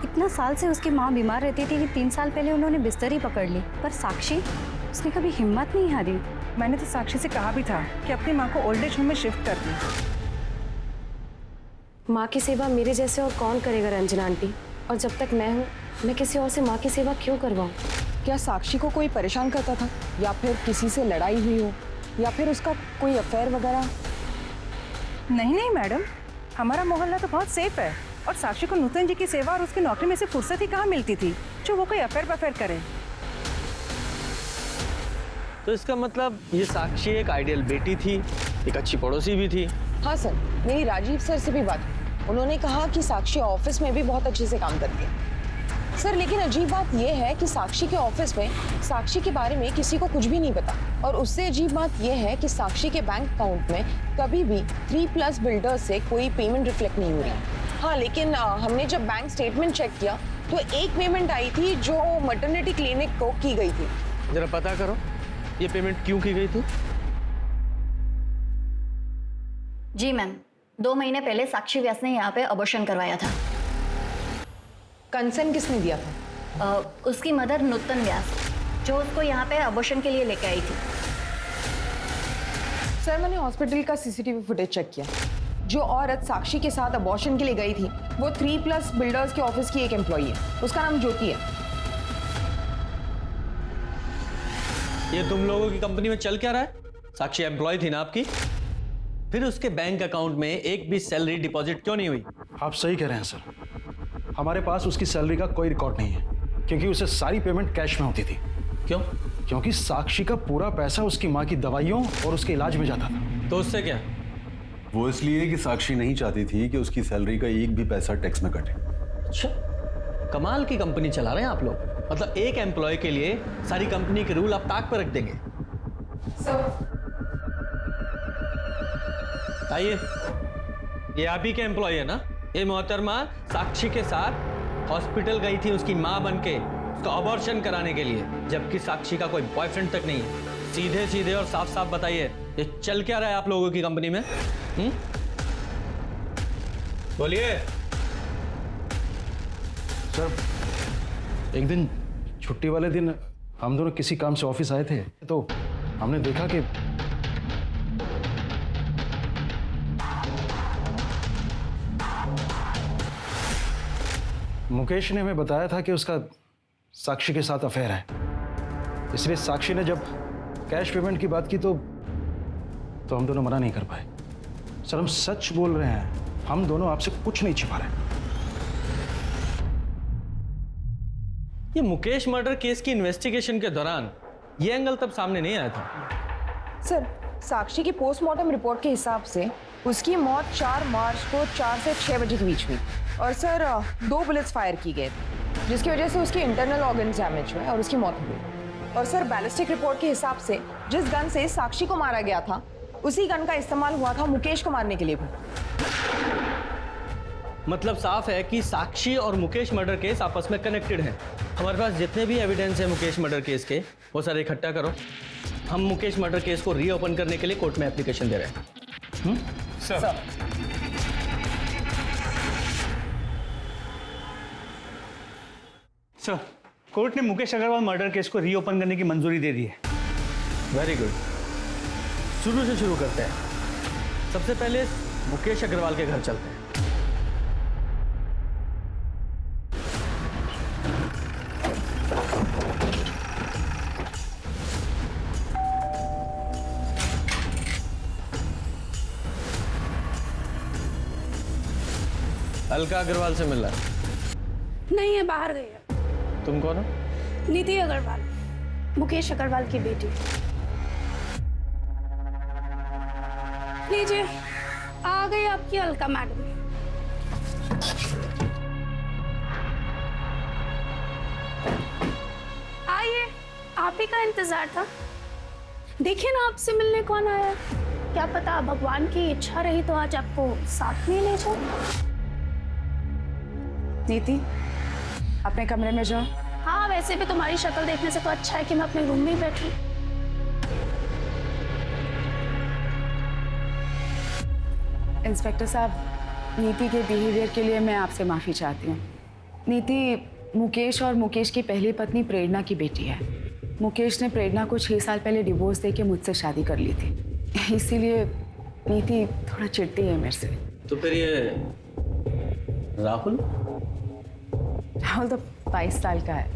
इतना साल से उसकी माँ बीमार रहती थी कि 3 साल पहले उन्होंने बिस्तर ही पकड़ ली, पर साक्षी, उसने कभी हिम्मत नहीं हारी। मैंने तो साक्षी से कहा भी था कि अपनी माँ को ओल्ड एज होम में शिफ्ट कर दी। माँ की सेवा मेरे जैसे और कौन करेगा रंजना आंटी? और जब तक मैं हूँ, मैं किसी और से माँ की सेवा क्यों करवाऊँ? क्या साक्षी को कोई परेशान करता था, या फिर किसी से लड़ाई हुई हो, या फिर उसका कोई अफेयर वगैरह? नहीं नहीं मैडम, हमारा मोहल्ला तो बहुत सेफ है और साक्षी को नूतन जी की सेवा और उसकी नौकरी में से फुर्सत ही कहाँ मिलती थी जो वो कोई अफेयर बफेयर करे। तो इसका मतलब ये साक्षी एक आइडियल बेटी थी, एक अच्छी पड़ोसी भी थी। हाँ सर, मेरी राजीव सर से भी बात हुई। उन्होंने कहा कि साक्षी ऑफिस में भी बहुत अच्छे से काम करती है सर। लेकिन अजीब बात यह है कि साक्षी के ऑफिस में साक्षी के बारे में किसी को कुछ भी नहीं पता। और उससे अजीब बात यह है कि साक्षी के बैंक अकाउंट में कभी भी 3+ बिल्डर्स से कोई पेमेंट रिफ्लेक्ट नहीं हो रही। हाँ, लेकिन हमने जब बैंक स्टेटमेंट चेक किया तो एक पेमेंट आई थी जो मैटरनिटी क्लिनिक को की गई थी। जरा पता करो ये पेमेंट क्यों की गई थी। जी मैम, 2 महीने पहले साक्षी व्यास ने यहाँ पे अबॉर्शन करवाया था। कंसेंट किसने दिया था? उसकी मदर नूतन व्यास, जो उसको यहाँ पे अबॉर्शन के लिए लेके आई थी। सर, मैंने हॉस्पिटल का सीसीटीवी फुटेज चेक किया। जो औरत साक्षी के साथ अबॉर्शन के लिए गई थी वो 3+ बिल्डर्स के ऑफिस की एक एम्प्लॉई है। उसका नाम ज्योति है। ये तुम लोगों की कंपनी में चल क्या रहा है? साक्षी एम्प्लॉय थी ना आपकी, फिर उसके बैंक अकाउंट में एक भी सैलरी डिपॉजिट क्यों नहीं हुई? आप सही कह रहे हैं सर, हमारे पास उसकी सैलरी का कोई रिकॉर्ड नहीं है, क्योंकि उसे सारी पेमेंट कैश में होती थी। क्यों? क्योंकि साक्षी का पूरा पैसा उसकी माँ की दवाइयों और उसके इलाज में जाता था। तो उससे क्या? वो इसलिए कि साक्षी नहीं चाहती थी कि उसकी सैलरी का एक भी पैसा टैक्स में कटे। अच्छा, कमाल की कंपनी चला रहे हैं आप लोग। मतलब एक एम्प्लॉय के लिए सारी कंपनी के रूल आप ताक पर रख देंगे। आइए, ये आप ही के एम्प्लॉय है ना? ये मोहतरमा साक्षी के साथ हॉस्पिटल गई थी उसकी माँ बनके उसका अबॉर्शन कराने के लिए, जबकि साक्षी का कोई बॉयफ्रेंड तक नहीं है। सीधे सीधे और साफ साफ बताइए ये चल क्या रहा है आप लोगों की कंपनी में? बोलिए। सर, एक दिन छुट्टी वाले दिन हम दोनों किसी काम से ऑफिस आए थे, तो हमने देखा कि मुकेश ने हमें बताया था कि उसका साक्षी के साथ अफेयर है। इसलिए साक्षी ने जब कैश पेमेंट की बात की तो हम दोनों मना नहीं कर पाए। सर, हम सच बोल रहे हैं, हम दोनों आपसे कुछ नहीं छिपा रहे। ये मुकेश मर्डर केस की इन्वेस्टिगेशन के दौरान ये एंगल तब सामने नहीं आया था। सर, साक्षी की पोस्टमार्टम रिपोर्ट के हिसाब से उसकी मौत 4 मार्च को 4 से 6 बजे के बीच हुई। और सर, 2 बुलेट्स फायर की गए जिसकी वजह से उसकी इंटरनल ऑर्गन डैमेज हुए और उसकी मौत हो गई। और सर, बैलिस्टिक रिपोर्ट के हिसाब से जिस गन से साक्षी को मारा गया था उसी गन का इस्तेमाल हुआ था मुकेश को मारने के लिए भी। मतलब साफ है कि साक्षी और मुकेश मर्डर केस आपस में कनेक्टेड हैं। हमारे पास जितने भी एविडेंस है मुकेश मर्डर केस के वो सारे इकट्ठा करो। हम मुकेश मर्डर केस को रीओपन करने के लिए कोर्ट में एप्लीकेशन दे रहे हैं। सर, सर, कोर्ट ने मुकेश अग्रवाल मर्डर केस को रीओपन करने की मंजूरी दे दी है। Very good. शुरू से शुरू करते हैं। सबसे पहले मुकेश अग्रवाल के घर चलते हैं। अलका अग्रवाल से मिला? नहीं है, बाहर गई है। तुम कौन हो? नीति अग्रवाल, मुकेश अग्रवाल की बेटी। लीजिए, आ गई आपकी अलका मैडम। आइए, आप ही का इंतजार था। देखिए ना, आपसे मिलने कौन आया। क्या पता भगवान की इच्छा रही तो आज आपको साथ में ले जाओ। नीति, अपने कमरे में जाओ। हाँ, वैसे भी तुम्हारी शक्ल देखने से तो अच्छा है कि मैं अपने रूम में ही बैठूं। इंस्पेक्टर साहब, नीति के बिहेवियर के लिए मैं आपसे माफ़ी चाहती हूँ। नीति मुकेश और मुकेश की पहली पत्नी प्रेरणा की बेटी है। मुकेश ने प्रेरणा को 6 साल पहले डिवोर्स देके मुझसे शादी कर ली थी, इसीलिए नीति थोड़ा चिढ़ती है मेरे से। तो फिर ये राहुल तो 22 साल का है।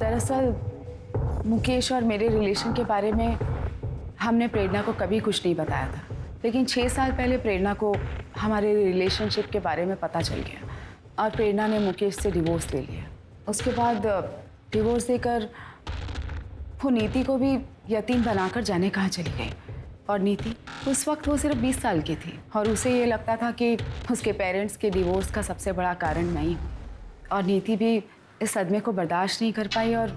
दरअसल मुकेश और मेरे रिलेशन के बारे में हमने प्रेरणा को कभी कुछ नहीं बताया था, लेकिन 6 साल पहले प्रेरणा को हमारे रिलेशनशिप के बारे में पता चल गया और प्रेरणा ने मुकेश से डिवोर्स ले लिया। उसके बाद डिवोर्स देकर वो नीति को भी यतीम बनाकर जाने कहाँ चली गई। और नीति उस वक्त वो सिर्फ 20 साल की थी और उसे ये लगता था कि उसके पेरेंट्स के डिवोर्स का सबसे बड़ा कारण मैं ही हूँ। और नीति भी इस सदमे को बर्दाश्त नहीं कर पाई और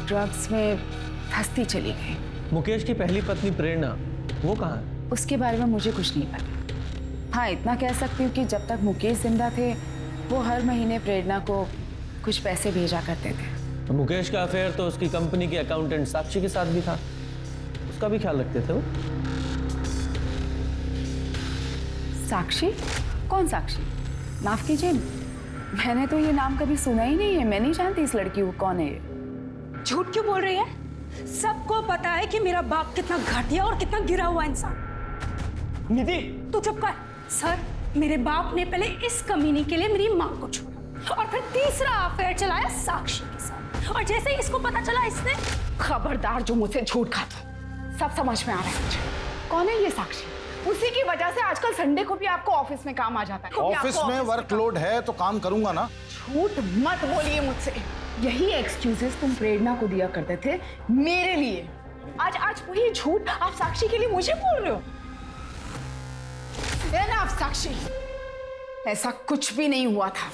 ड्रग्स में फंसती चली गई। मुकेश की पहली पत्नी प्रेरणा वो कहाँ है? उसके बारे में मुझे कुछ नहीं पता। हाँ, इतना कह सकती हूँ कि जब तक मुकेश जिंदा थे वो हर महीने प्रेरणा को कुछ पैसे भेजा करते थे। तो मुकेश का अफेयर तो उसकी कंपनी की अकाउंटेंट साक्षी के साथ भी था, उसका भी ख्याल रखते थे वो। साक्षी? कौन साक्षी? माफ कीजिए, मैंने तो ये नाम कभी सुना ही नहीं है। मैं नहीं जानती इस लड़की को कौन है ये। झूठ क्यों बोल रही है? सबको पता है कि मेरा बाप कितना घटिया और कितना गिरा हुआ इंसान। निधि तू चुप कर। सर, मेरे बाप ने पहले इस कमीनी के लिए मेरी माँ को छोड़ा और फिर तीसरा अफेयर चलाया साक्षी के साथ, और जैसे ही इसको पता चला इसने। खबरदार जो मुझसे झूठ खाता। सब समझ में आ रहा है मुझे। कौन है ये साक्षी? उसी की वजह से आजकल संडे को भी आपको ऑफिस में काम आ जाता है। ऑफिस में वर्कलोड है तो काम करूंगा ना। झूठ मत बोलिए मुझसे। यही एक्सक्यूजेस तुम प्रेरणा को दिया करते थे मेरे लिए। आज वही झूठ आप साक्षी के लिए मुझे बोल रहे हो। आप साक्षी, ऐसा कुछ भी नहीं हुआ था।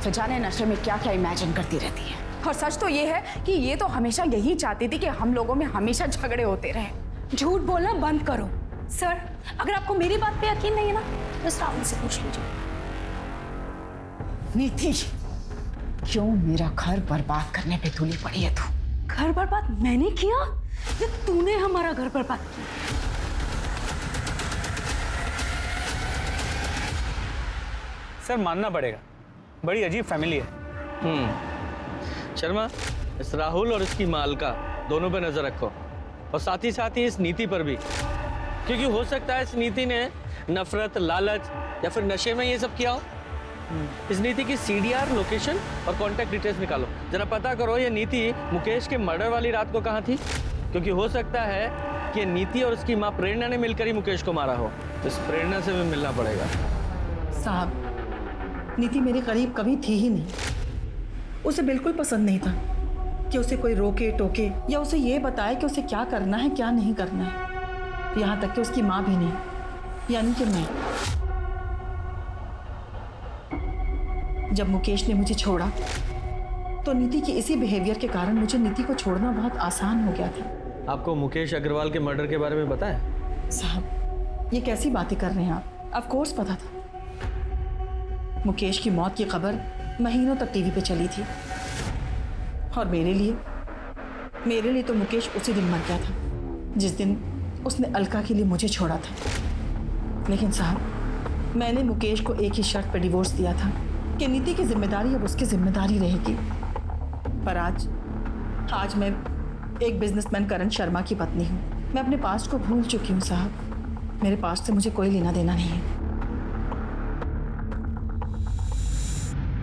तो जाने नशे में क्या क्या इमेजिन करती रहती है। और सच तो ये है कि ये तो हमेशा यही चाहती थी कि हम लोगों में हमेशा झगड़े होते रहे। झूठ बोलना बंद करो। सर, अगर आपको मेरी बात पे यकीन नहीं है ना, तो राहुल से पूछ लीजिए। नीति, क्यों मेरा घर बर्बाद करने पे तुली पड़ी है तू? घर बर्बाद मैंने किया या तूने हमारा घर बर्बाद किया? सर मानना पड़ेगा, बड़ी अजीब फैमिली है। शर्मा, इस राहुल और इसकी मालका दोनों पे नजर रखो और साथ ही इस नीति पर भी, क्योंकि हो सकता है इस नीति ने नफरत, लालच या फिर नशे में ये सब किया हो। इस नीति की CDR लोकेशन और कॉन्टैक्ट डिटेल्स निकालो, जरा पता करो ये नीति मुकेश के मर्डर वाली रात को कहाँ थी, क्योंकि हो सकता है कि नीति और उसकी माँ प्रेरणा ने मिलकर ही मुकेश को मारा हो। तो इस प्रेरणा से भी मिलना पड़ेगा। साहब, नीति मेरे करीब कभी थी ही नहीं। उसे बिल्कुल पसंद नहीं था कि उसे कोई रोके टोके या उसे ये बताए कि उसे क्या करना है क्या नहीं करना है। यहाँ तक कि उसकी माँ भी नहीं, यानी कि मैं। जब मुकेश ने मुझे छोड़ा तो नीति के इसी बिहेवियर के कारण मुझे नीति को छोड़ना बहुत आसान हो गया था। आपको मुकेश अग्रवाल के मर्डर के बारे में पता है? साहब, ये कैसी बातें कर रहे हैं आप? ऑफ कोर्स पता था। मुकेश की मौत की खबर महीनों तक टीवी पे चली थी और मेरे लिए तो मुकेश उसी दिन मर गया था जिस दिन उसने अलका के लिए मुझे छोड़ा था। लेकिन साहब, मैंने मुकेश को एक ही शर्त पर डिवोर्स दिया था कि नीति की जिम्मेदारी अब उसकी जिम्मेदारी रहेगी। पर आज मैं एक बिजनेसमैन करण शर्मा की पत्नी हूँ। मैं अपने पास्ट को भूल चुकी हूँ साहब। मेरे पास्ट से मुझे कोई लेना देना नहीं है।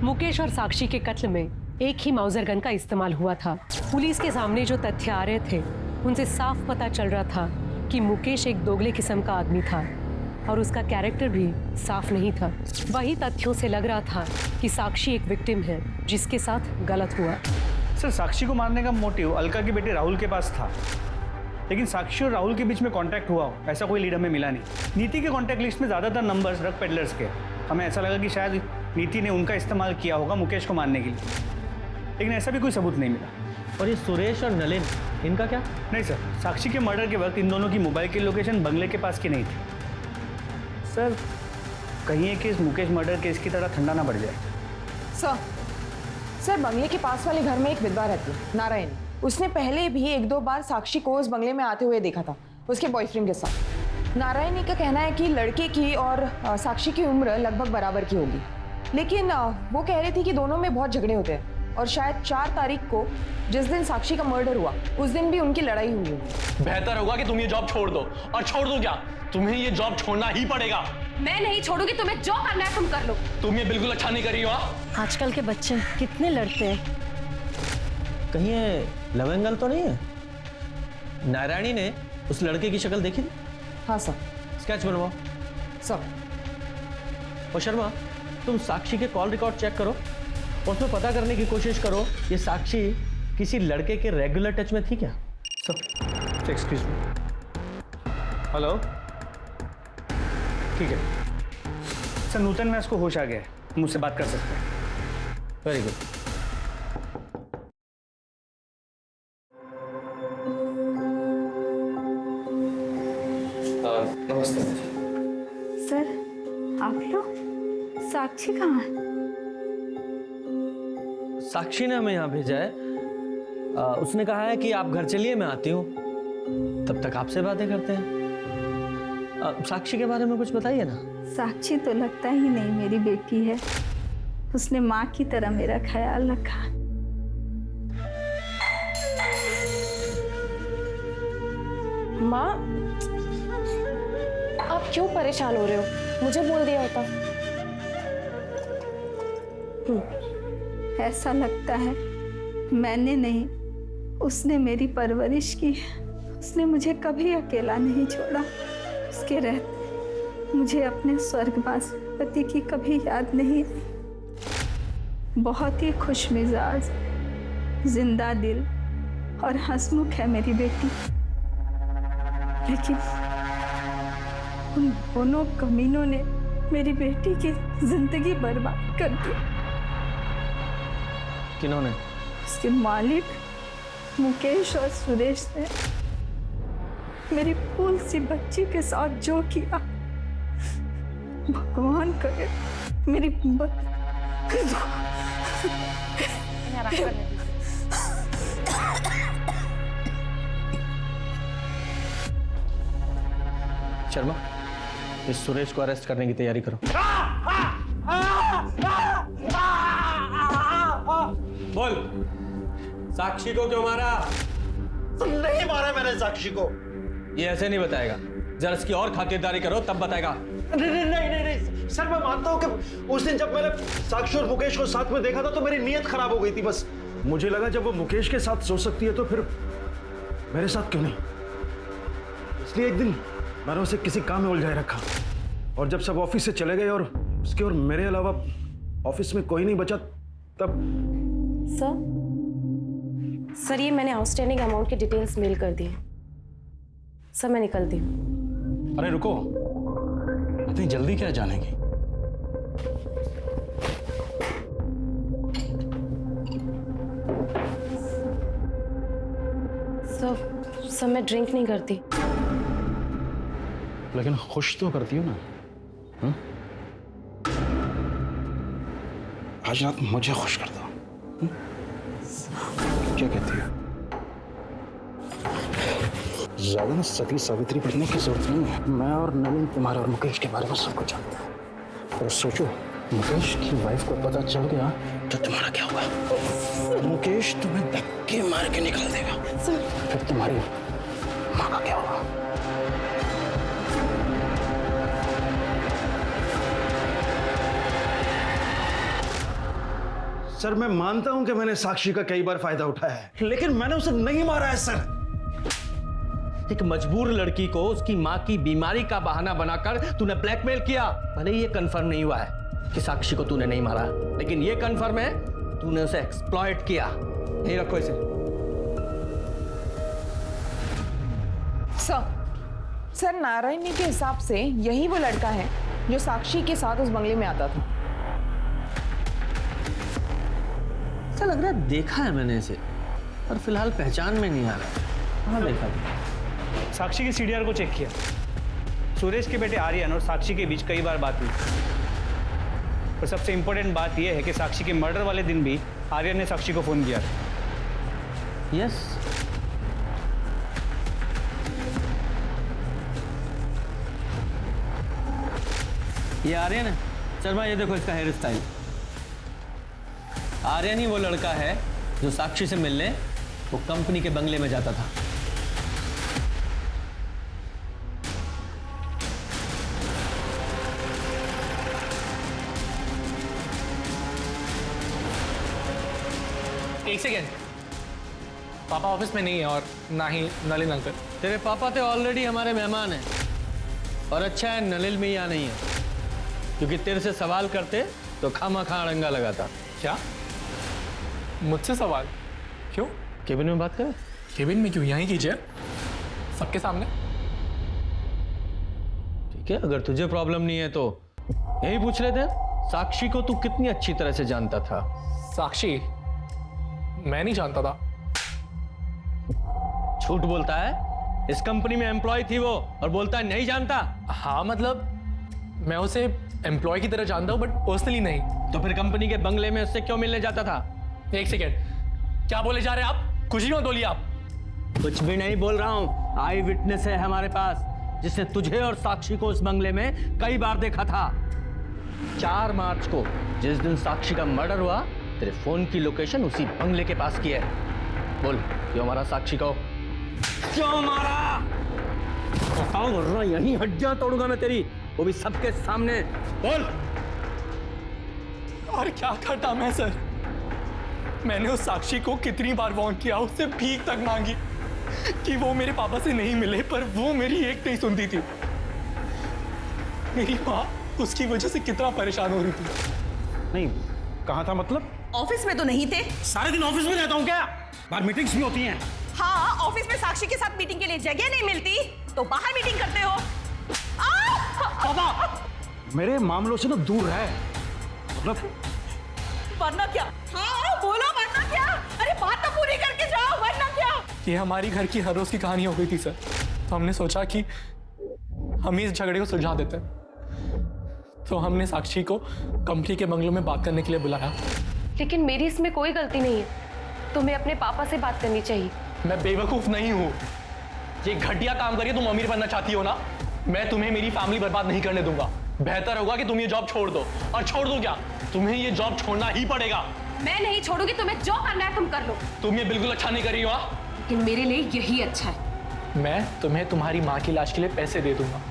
मुकेश और साक्षी के कत्ल में एक ही माउजर गन का इस्तेमाल हुआ था। पुलिस के सामने जो तथ्य आ रहे थे उनसे साफ पता चल रहा था कि मुकेश एक दोगले किस्म का आदमी था और उसका कैरेक्टर भी साफ नहीं था। वही तथ्यों से लग रहा था कि साक्षी एक विक्टिम है जिसके साथ गलत हुआ। सर, साक्षी को मारने का मोटिव अलका के बेटे राहुल के पास था, लेकिन साक्षी और राहुल के बीच में कांटेक्ट हुआ ऐसा कोई लीड हमें मिला नहीं। नीति के कांटेक्ट लिस्ट में ज़्यादातर नंबर्स ड्रग पेडलर्स के। हमें ऐसा लगा कि शायद नीति ने उनका इस्तेमाल किया होगा मुकेश को मारने के लिए, लेकिन ऐसा भी कोई सबूत नहीं मिला। और ये सुरेश और नलिन, इनका क्या? नहीं सर, साक्षी के मर्डर के वक्त इन दोनों की मोबाइल की लोकेशन बंगले के पास की नहीं थी। सर, कहीं ये केस मुकेश मर्डर केस की तरह ठंडा ना पड़ जाए। सर, बंगले के पास वाले घर में एक विधवा रहती है, नारायण। उसने पहले भी 1-2 बार साक्षी को उस बंगले में आते हुए देखा था उसके बॉयफ्रेंड के साथ। नारायणी का कहना है कि लड़के की और साक्षी की उम्र लगभग बराबर की होगी, लेकिन वो कह रही थी कि दोनों में बहुत झगड़े होते हैं और शायद 4 तारीख को जिस दिन साक्षी का मर्डर हुआ उस दिन भी उनकी लड़ाई हुई होगी। बेहतर होगा कि तुम ये जॉब छोड़ दो। और छोड़ दो क्या, तुम्हें ये जॉब छोड़ना ही पड़ेगा। मैं नहीं छोड़ूंगी, तुम्हें जो करना है तुम कर लो। तुम ये बिल्कुल अच्छा नहीं कर रही हो। आजकल के बच्चे कितने लड़ते हैं, कहीं ये लव एंगल तो नहीं है? नारायणी ने उस लड़के की शक्ल देखी थी? हाँ सर। स्केच बनवाओ सर। और शर्मा, तुम साक्षी के कॉल रिकॉर्ड चेक करो, उसमें पता करने की कोशिश करो ये साक्षी किसी लड़के के रेगुलर टच में थी क्या? Sir excuse me. हेलो, ठीक है सर, नूतन व्यास को होश आ गया है, मुझसे बात कर सकते हैं। Very good. नमस्ते सर, आप लोग? साक्षी कहाँ है? साक्षी ने हमें यहाँ भेजा है। उसने कहा है कि आप घर चलिए, मैं आती हूँ, तब तक आपसे बातें करते हैं। साक्षी के बारे में कुछ बताइए ना। साक्षी तो लगता ही नहीं मेरी बेटी है। उसने माँ की तरह मेरा ख्याल रखा। माँ, आप क्यों परेशान हो रहे हो? मुझे बोल दिया होता। ऐसा लगता है मैंने नहीं, उसने मेरी परवरिश की। उसने मुझे कभी अकेला नहीं छोड़ा। उसके रहते मुझे अपने स्वर्गवासी पति की कभी याद नहीं आई। बहुत ही खुश मिजाज, जिंदा दिल और हंसमुख है मेरी बेटी, लेकिन उन दोनों कमीनों ने मेरी बेटी की जिंदगी बर्बाद कर दी। किन्होंने? उसके मालिक मुकेश और सुरेश ने मेरी फूल सी बच्ची के साथ जो किया, भगवान करे मेरी शर्मा, इस सुरेश को अरेस्ट करने की तैयारी करो। बोल, साक्षी को क्यों मारा? नहीं मारा मैंने साक्षी को। ये ऐसे नहीं बताएगा, जरा इसकी और खातिरदारी करो तब बताएगा। नहीं सर, मैं मानता हूँ कि उस दिन जब मैंने साक्षी और मुकेश को साथ में देखा था तो मेरी नीयत खराब हो गई थी। बस मुझे लगा जब वो मुकेश के साथ सो सकती है तो फिर मेरे साथ क्यों नहीं। इसलिए एक दिन मैंने उसे किसी काम में उलझाए रखा, और जब सब ऑफिस से चले गए और उसके और मेरे अलावा ऑफिस में कोई नहीं बचा, तब सर ये मैंने आउटस्टैंडिंग अमाउंट की डिटेल्स मेल कर दी। सर मैं निकलती हूँ। अरे रुको, इतनी जल्दी क्या जानेगी? सर मैं ड्रिंक नहीं करती। लेकिन खुश तो करती हो ना? हुँ? आज रात मुझे खुश कर दो। क्या कहती है? ज्यादा ना सती सावित्री पढ़ने की जरूरत नहीं है। मैं और नवीन तुम्हारे और मुकेश के बारे में सब कुछ जानते हैं। और सोचो, मुकेश की वाइफ को पता चल गया तो तुम्हारा क्या होगा? मुकेश तुम्हें धक्के मार के निकाल देगा। फिर तुम्हारी माँ का क्या होगा? सर मैं मानता हूं कि मैंने साक्षी का कई बार फायदा उठाया है, लेकिन मैंने उसे नहीं मारा है सर। एक मजबूर लड़की को उसकी माँ की बीमारी का बहाना बनाकर तूने ब्लैकमेल किया। भले ये कंफर्म नहीं हुआ है कि साक्षी को तूने नहीं मारा, लेकिन ये कंफर्म है तूने उसे एक्सप्लॉइट किया। यही रखो इसे। सर नारायणी के हिसाब से यही वो लड़का है जो साक्षी के साथ उस बंगले में आता था। ऐसा लग रहा है देखा है मैंने इसे, पर फिलहाल पहचान में नहीं आ रहा। कहाँ देखा था? साक्षी की सीडीआर को चेक किया। सुरेश के बेटे आर्यन और साक्षी के बीच कई बार बात हुई, और सबसे इंपॉर्टेंट बात यह है कि साक्षी के मर्डर वाले दिन भी आर्यन ने साक्षी को फोन किया था। यस, ये आर्यन है। शर्मा ये देखो इसका हेयर स्टाइल। आर्यन ही वो लड़का है जो साक्षी से मिलने वो कंपनी के बंगले में जाता था। एक सेकेंड, पापा ऑफिस में नहीं है और ना ही नलिन अंकल। तेरे पापा तो ऑलरेडी हमारे मेहमान हैं और अच्छा है नलिन में यहाँ नहीं है, क्योंकि तेरे से सवाल करते तो खामा-खा अड़ंगा लगाता। क्या मुझसे सवाल? क्यों? केबिन में बात करें? केबिन में क्यों? यहीं कीजिए, सबके सामने। ठीक है, अगर तुझे प्रॉब्लम नहीं है तो यही पूछ लेते हैं। साक्षी को तू कितनी अच्छी तरह से जानता था? साक्षी? मैं नहीं जानता था। झूठ बोलता है। इस कंपनी में एम्प्लॉय थी वो और बोलता है नहीं जानता। हाँ मतलब मैं उसे एम्प्लॉय की तरह जानता हूँ बट पर्सनली नहीं। तो फिर कंपनी के बंगले में उससे क्यों मिलने जाता था? एक सेकेंड, क्या बोले जा रहे हैं आप? कुछ ही मत बोलिए आप। कुछ भी नहीं बोल रहा हूँ। आई विटनेस है हमारे पास जिसने तुझे और साक्षी को उस बंगले में कई बार देखा था। 4 मार्च को जिस दिन साक्षी का मर्डर हुआ, तेरे फोन की लोकेशन उसी बंगले के पास की है। बोल, क्यों मारा साक्षी को? क्यों मारा? बताओ वरना यहीं हड्डियां तोड़ूंगा मैं तेरी, वो भी सबके सामने। बोल। और क्या करता मैं सर? मैंने उस साक्षी को कितनी बार वार्न किया, उससे भीख तक मांगी कि वो मेरे पापा से नहीं मिले, पर वो मेरी एक नहीं सुनती थी। मेरी माँ उसकी वजह से कितना परेशान हो रही थी। नहीं, कहाँ था मतलब? ऑफिस में तो नहीं थे। सारे दिन ऑफिस में रहता हूँ क्या? बाहर मीटिंग्स भी होती हैं। हाँ, ऑफिस में साक्षी के साथ मीटिंग के लिए जगह नहीं मिलती तो बाहर मीटिंग करते हो। पापा, मेरे मामलों से ना दूर है। मतलब वरना क्या? हाँ बोलो, वरना क्या? अरे बात तो पूरी करके जाओ, वरना क्या? ये हमारी घर की हर रोज की कहानी हो गई थी सर, तो हमने सोचा कि हम ही इस झगड़े को सुलझा देते हैं। तो हमने साक्षी को कंपनी के बंगलों में बात करने के लिए बुलाया। लेकिन मेरी इसमें कोई गलती नहीं है, तुम्हें अपने पापा से बात करनी चाहिए। मैं बेवकूफ नहीं हूँ। ये घटिया काम करिए, तुम अमीर बनना चाहती हो ना, मैं तुम्हें मेरी फैमिली बर्बाद नहीं करने दूंगा। बेहतर होगा कि तुम ये जॉब छोड़ दो। और छोड़ दो क्या, तुम्हें ये जॉब छोड़ना ही पड़ेगा। मैं नहीं छोड़ूंगी, तुम्हें जो करना है तुम कर लो। तुम ये बिल्कुल अच्छा नहीं कर रही हो। लेकिन मेरे लिए यही अच्छा है। मैं तुम्हें तुम्हारी माँ की लाश के लिए पैसे दे दूंगा,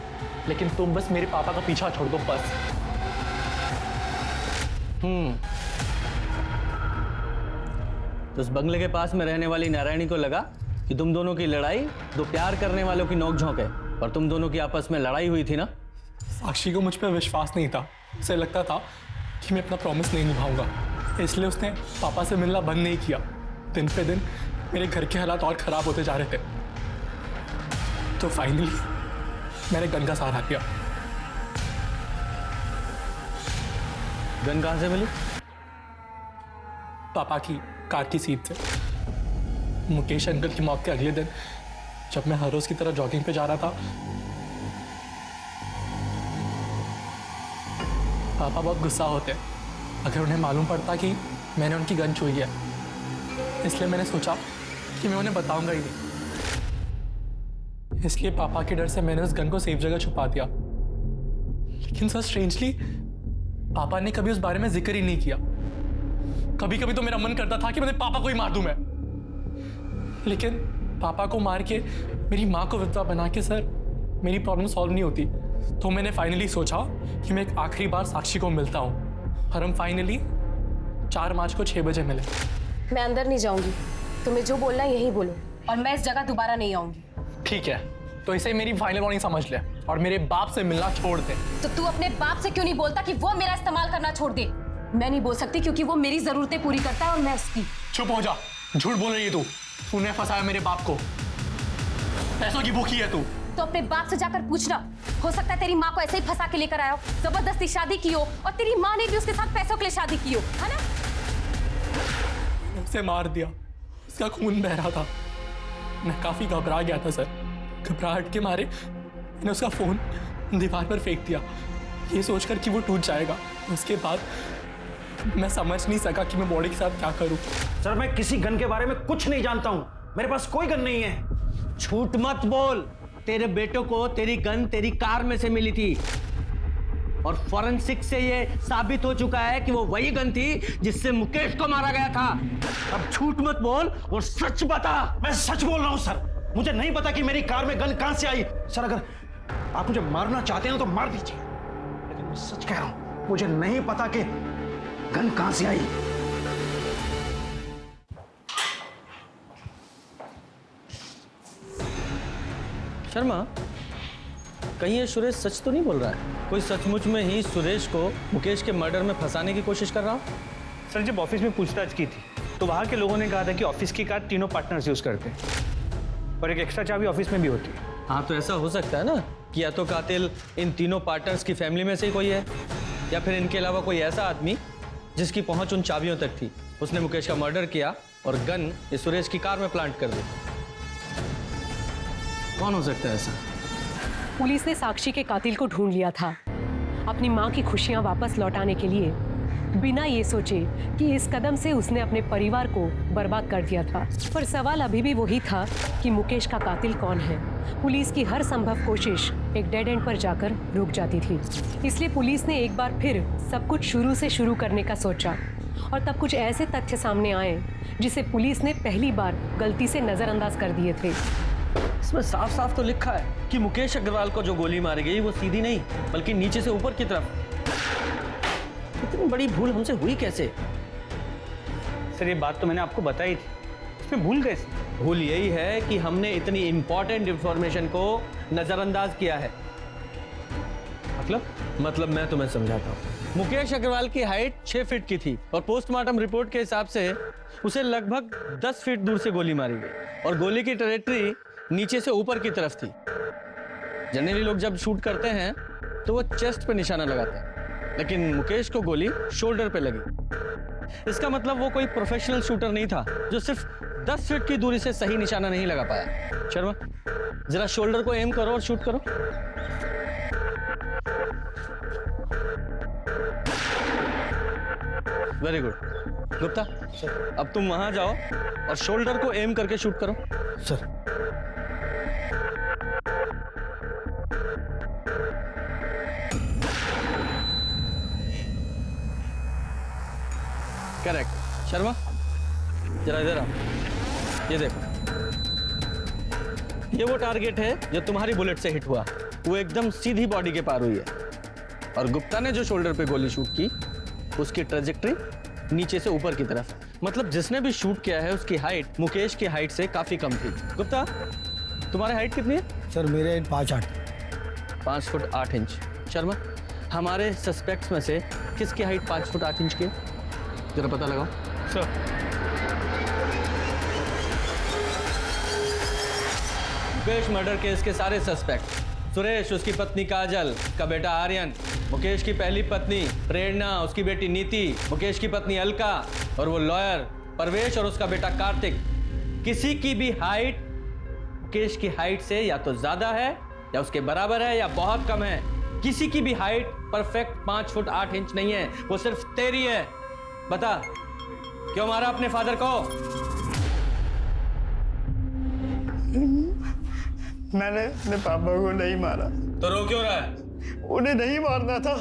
लेकिन तुम बस मेरे पापा का पीछा छोड़ दो, बस। तो उस बंगले के पास में रहने वाली नारायणी को लगा कि तुम दोनों की लड़ाई 2 प्यार करने वालों की नोकझोंक है, पर तुम दोनों की आपस में लड़ाई हुई थी ना? साक्षी को मुझ पर विश्वास नहीं था। उसे लगता था कि मैं अपना प्रॉमिस नहीं निभाऊंगा, इसलिए उसने पापा से मिलना बंद नहीं किया। दिन पे दिन मेरे घर के हालात और खराब होते जा रहे थे, तो फाइनली मैंने गन का सहारा लिया। गन कहां से मिली? पापा की कार की सीट से। मुकेश अंकल की मौत के अगले दिन जब मैं हर रोज की तरह जॉगिंग पे जा रहा था, पापा बहुत गुस्सा होते अगर उन्हें मालूम पड़ता कि मैंने उनकी गन छुई है। इसलिए मैंने सोचा कि मैं उन्हें बताऊंगा ही नहीं। इसलिए पापा के डर से मैंने उस गन को सेफ जगह छुपा दिया। लेकिन सर स्ट्रेंजली पापा ने कभी उस बारे में जिक्र ही नहीं किया। कभी कभी तो मेरा मन करता था कि मैं पापा को ही मार दूं मैं, लेकिन पापा को मार के मेरी माँ को विधवा बना के सर मेरी प्रॉब्लम सॉल्व नहीं होती। तो मैंने फाइनली सोचा कि मैं एक आखिरी बार साक्षी को मिलता हूँ, और हम फाइनली 4 मार्च को 6 बजे मिले। मैं अंदर नहीं जाऊंगी, तुम्हें जो बोलना है यही बोलो, और मैं इस जगह दोबारा नहीं आऊंगी। ठीक है, तो इसे मेरी फाइनल वार्निंग समझ ले और मेरे बाप से मिलना छोड़ दे। तो तू अपने बाप से क्यों नहीं बोलता कि वो मेरा इस्तेमाल करना छोड़ दे? मैं नहीं बोल सकती क्योंकि वो मेरी जरूरतें पूरी करता है और मैं उसकी। चुप हो जा, झूठ बोल रही है तू। तूने फंसाया मेरे बाप को, पैसों की भूखी है तू। तो अपने बाप से जाकर पूछना, हो सकता है तेरी माँ को ऐसे ही फंसा के लेकर आया हो, जबरदस्ती शादी की हो, और तेरी माँ ने भी उसके साथ पैसों के लिए शादी की हो, है ना? उसे मार दिया, उसका खून बह रहा था। मैं काफी घबरा गया था सर। घबराहट के मारे मैंने उसका फोन दीवार पर फेंक दिया, ये सोचकर कि वो टूट जाएगा। उसके बाद मैं समझ नहीं सका कि मैं बॉडी के साथ क्या करूं। सर मैं किसी गन के बारे में कुछ नहीं जानता हूं, मेरे पास कोई गन नहीं है। झूठ मत बोल, तेरे बेटों को तेरी गन तेरी कार में से मिली थी, और फॉरेंसिक से ये साबित हो चुका है कि वो वही गन थी जिससे मुकेश को मारा गया था। अब झूठ मत बोल और सच बता। मैं सच बोल रहा हूं सर, मुझे नहीं पता कि मेरी कार में गन कहां से आई। सर अगर आप मुझे मारना चाहते हैं तो मार दीजिए, लेकिन मैं सच कह रहा हूं, मुझे नहीं पता कि गन कहां से आई। शर्मा, कहीं ये सुरेश सच तो नहीं बोल रहा है? कोई सचमुच में ही सुरेश को मुकेश के मर्डर में फंसाने की कोशिश कर रहा हो? सर, जब ऑफिस में पूछताछ की थी तो वहाँ के लोगों ने कहा था कि ऑफिस की कार तीनों पार्टनर्स यूज करते हैं और एक एक्स्ट्रा चाबी ऑफिस में भी होती है। हाँ, तो ऐसा हो सकता है ना कि या तो कातिल इन तीनों पार्टनर्स की फैमिली में से ही कोई है, या फिर इनके अलावा कोई ऐसा आदमी जिसकी पहुंच उन चाबियों तक थी। उसने मुकेश का मर्डर किया और गन इस सुरेश की कार में प्लांट कर दी। कौन हो सकता है ऐसा? पुलिस ने साक्षी के कातिल को ढूंढ लिया था, अपनी माँ की खुशियाँ वापस लौटाने के लिए, बिना ये सोचे कि इस कदम से उसने अपने परिवार को बर्बाद कर दिया था। पर सवाल अभी भी वही था कि मुकेश का कातिल कौन है। पुलिस की हर संभव कोशिश एक डेड एंड पर जाकर रुक जाती थी। इसलिए पुलिस ने एक बार फिर सब कुछ शुरू से शुरू करने का सोचा और तब कुछ ऐसे तथ्य सामने आए जिसे पुलिस ने पहली बार गलती से नजरअंदाज कर दिए थे। इसमें साफ साफ तो लिखा है कि मुकेश अग्रवाल को जो गोली मारी गई वो सीधी नहीं बल्कि नीचे से ऊपर की तरफ। इतनी बड़ी भूल हमसे हुई कैसे? सर, ये बात तो मैंने आपको बताई थी, इसमें भूल कैसे? भूल यही है कि हमने इतनी इंपॉर्टेंट इंफॉर्मेशन को नजरअंदाज किया है। मतलब मैं तुम्हें समझाता हूँ। मुकेश अग्रवाल की हाइट 6 फीट की थी और पोस्टमार्टम रिपोर्ट के हिसाब से उसे लगभग 10 फीट दूर से गोली मारी गई और गोली की ट्रैजेक्टरी नीचे से ऊपर की तरफ थी। जनरली लोग जब शूट करते हैं तो वो चेस्ट पे निशाना लगाते हैं, लेकिन मुकेश को गोली शोल्डर पे लगी। इसका मतलब वो कोई प्रोफेशनल शूटर नहीं था जो सिर्फ 10 फीट की दूरी से सही निशाना नहीं लगा पाया। शर्मा, जरा शोल्डर को एम करो और शूट करो। Very good. गुप्ता, अब तुम वहां जाओ और शोल्डर को एम करके शूट करो। सर। करेक्ट। शर्मा, जरा इधर आओ। ये देखो, ये वो टारगेट है जो तुम्हारी बुलेट से हिट हुआ। वो एकदम सीधी बॉडी के पार हुई है और गुप्ता ने जो शोल्डर पे गोली शूट की उसकी ट्रैजेक्टरी नीचे से ऊपर की तरफ। मतलब जिसने भी शूट किया है उसकी हाइट मुकेश की हाइट से काफी कम थी। गुप्ता, तुम्हारी हाइट कितनी है? सर, मेरे 5 फुट 8 इंच। शर्मा, हमारे सस्पेक्ट्स में से किसकी हाइट 5 फुट 8 इंच की है? जरा पता लगाओ। सर, मुकेश मर्डर केस के सारे सस्पेक्ट, सुरेश, उसकी पत्नी काजल, उसका बेटा आर्यन, मुकेश की पहली पत्नी प्रेरणा, उसकी बेटी नीति, मुकेश की पत्नी अलका और वो लॉयर परवेश और उसका बेटा कार्तिक, किसी की भी हाइट मुकेश की हाइट से या तो ज्यादा है या उसके बराबर है या बहुत कम है। किसी की भी हाइट परफेक्ट 5 फुट 8 इंच नहीं है, वो सिर्फ तेरी है। बता, क्यों मारा अपने फादर को? मैंने अपने पापा को नहीं मारा। तो रो क्यों रहा है? उन्हें नहीं मारना था,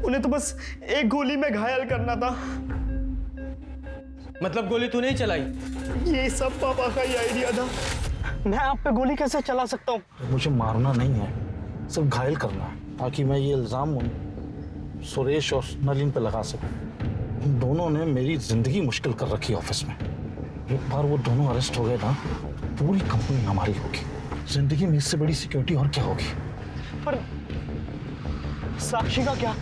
उन्हें तो बस एक गोली में घायल करना था। मतलब गोली तू नहीं चलाई? ये सब पापा का ही आइडिया था। मैं आप पे गोली कैसे चला सकता हूँ? मुझे मारना नहीं है, सिर्फ घायल करना है ताकि मैं ये इल्जाम सुरेश और नलिन पे लगा सकूं। उन दोनों ने मेरी जिंदगी मुश्किल कर रखी ऑफिस में। एक बार वो दोनों अरेस्ट हो गए ना, पूरी कंपनी हमारी होगी। जिंदगी में इससे बड़ी सिक्योरिटी और क्या होगी? पर साक्षी का क्या?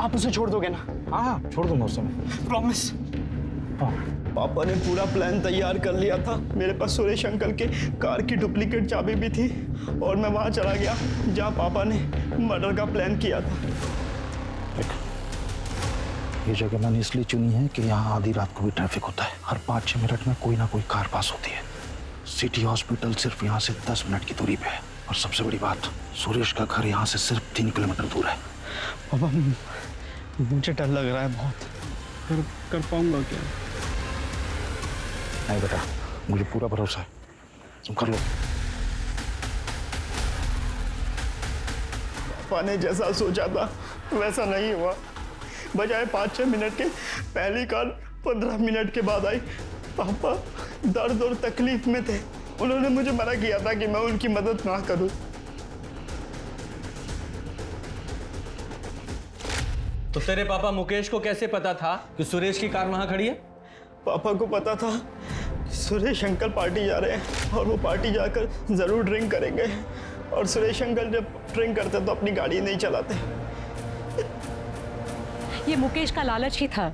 आप उसे छोड़ दोगे ना? हाँ, छोड़ दूंगा उसे मैं। प्रॉमिस? हाँ। पापा ने पूरा प्लान तैयार कर लिया था। मेरे पास सुरेश अंकल के कार की डुप्लीकेट चाबी भी थी और मैं वहां चला गया जहां पापा ने मर्डर का प्लान किया था। ये जगह मैंने इसलिए चुनी है कि यहाँ आधी रात को भी ट्रैफिक होता है। हर 5-6 मिनट में कोई ना कोई कार पास होती है। सिटी हॉस्पिटल सिर्फ यहाँ से 10 मिनट की दूरी पे है और सबसे बड़ी बात, सुरेश का घर यहाँ से सिर्फ 3 किलोमीटर दूर है। पापा, मुझे डर लग रहा है बहुत। कर पाऊंगा क्या? नहीं बेटा, मुझे पूरा भरोसा है, तुम कर लो। पापा ने जैसा सोचा था वैसा नहीं हुआ। बजाय 5-6 मिनट के पहली कार 15 मिनट के बाद आई। पापा दर्द और तकलीफ में थे। उन्होंने मुझे मना किया था कि मैं उनकी मदद ना करूं। तो तेरे पापा मुकेश को कैसे पता था कि सुरेश की कार वहां खड़ी है? पापा को पता था सुरेश अंकल पार्टी जा रहे हैं और वो पार्टी जाकर ज़रूर ड्रिंक करेंगे। और सुरेश अंकल जब ड्रिंक करते तो अपनी गाड़ी नहीं चलाते। ये मुकेश का लालच ही था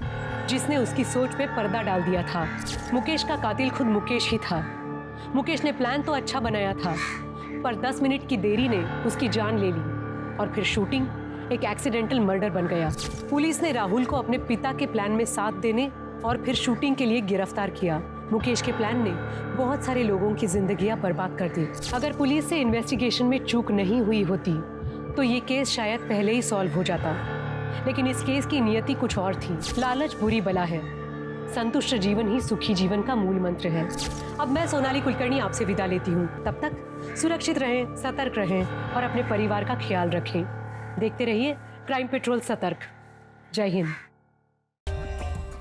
जिसने उसकी सोच पे पर्दा डाल दिया था। मुकेश का कातिल खुद मुकेश ही था। मुकेश ने प्लान तो अच्छा बनाया था, पर 10 मिनट की देरी ने उसकी जान ले ली और फिर शूटिंग एक एक्सीडेंटल मर्डर बन गया। पुलिस ने राहुल को अपने पिता के प्लान में साथ देने और फिर शूटिंग के लिए गिरफ्तार किया। मुकेश के प्लान ने बहुत सारे लोगों की जिंदगियां बर्बाद कर दी। अगर पुलिस से इन्वेस्टिगेशन में चूक नहीं हुई होती तो ये केस शायद पहले ही सॉल्व हो जाता, लेकिन इस केस की नियति कुछ और थी। लालच बुरी बला है, संतुष्ट जीवन ही सुखी जीवन का मूल मंत्र है। अब मैं सोनाली कुलकर्णी आपसे विदा लेती हूँ। तब तक सुरक्षित रहें, सतर्क रहें और अपने परिवार का ख्याल रखें। देखते रहिए क्राइम पेट्रोल सतर्क। जय Hind.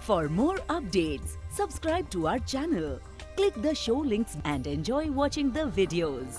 For more updates, subscribe to our channel, click the show links and enjoy watching the videos.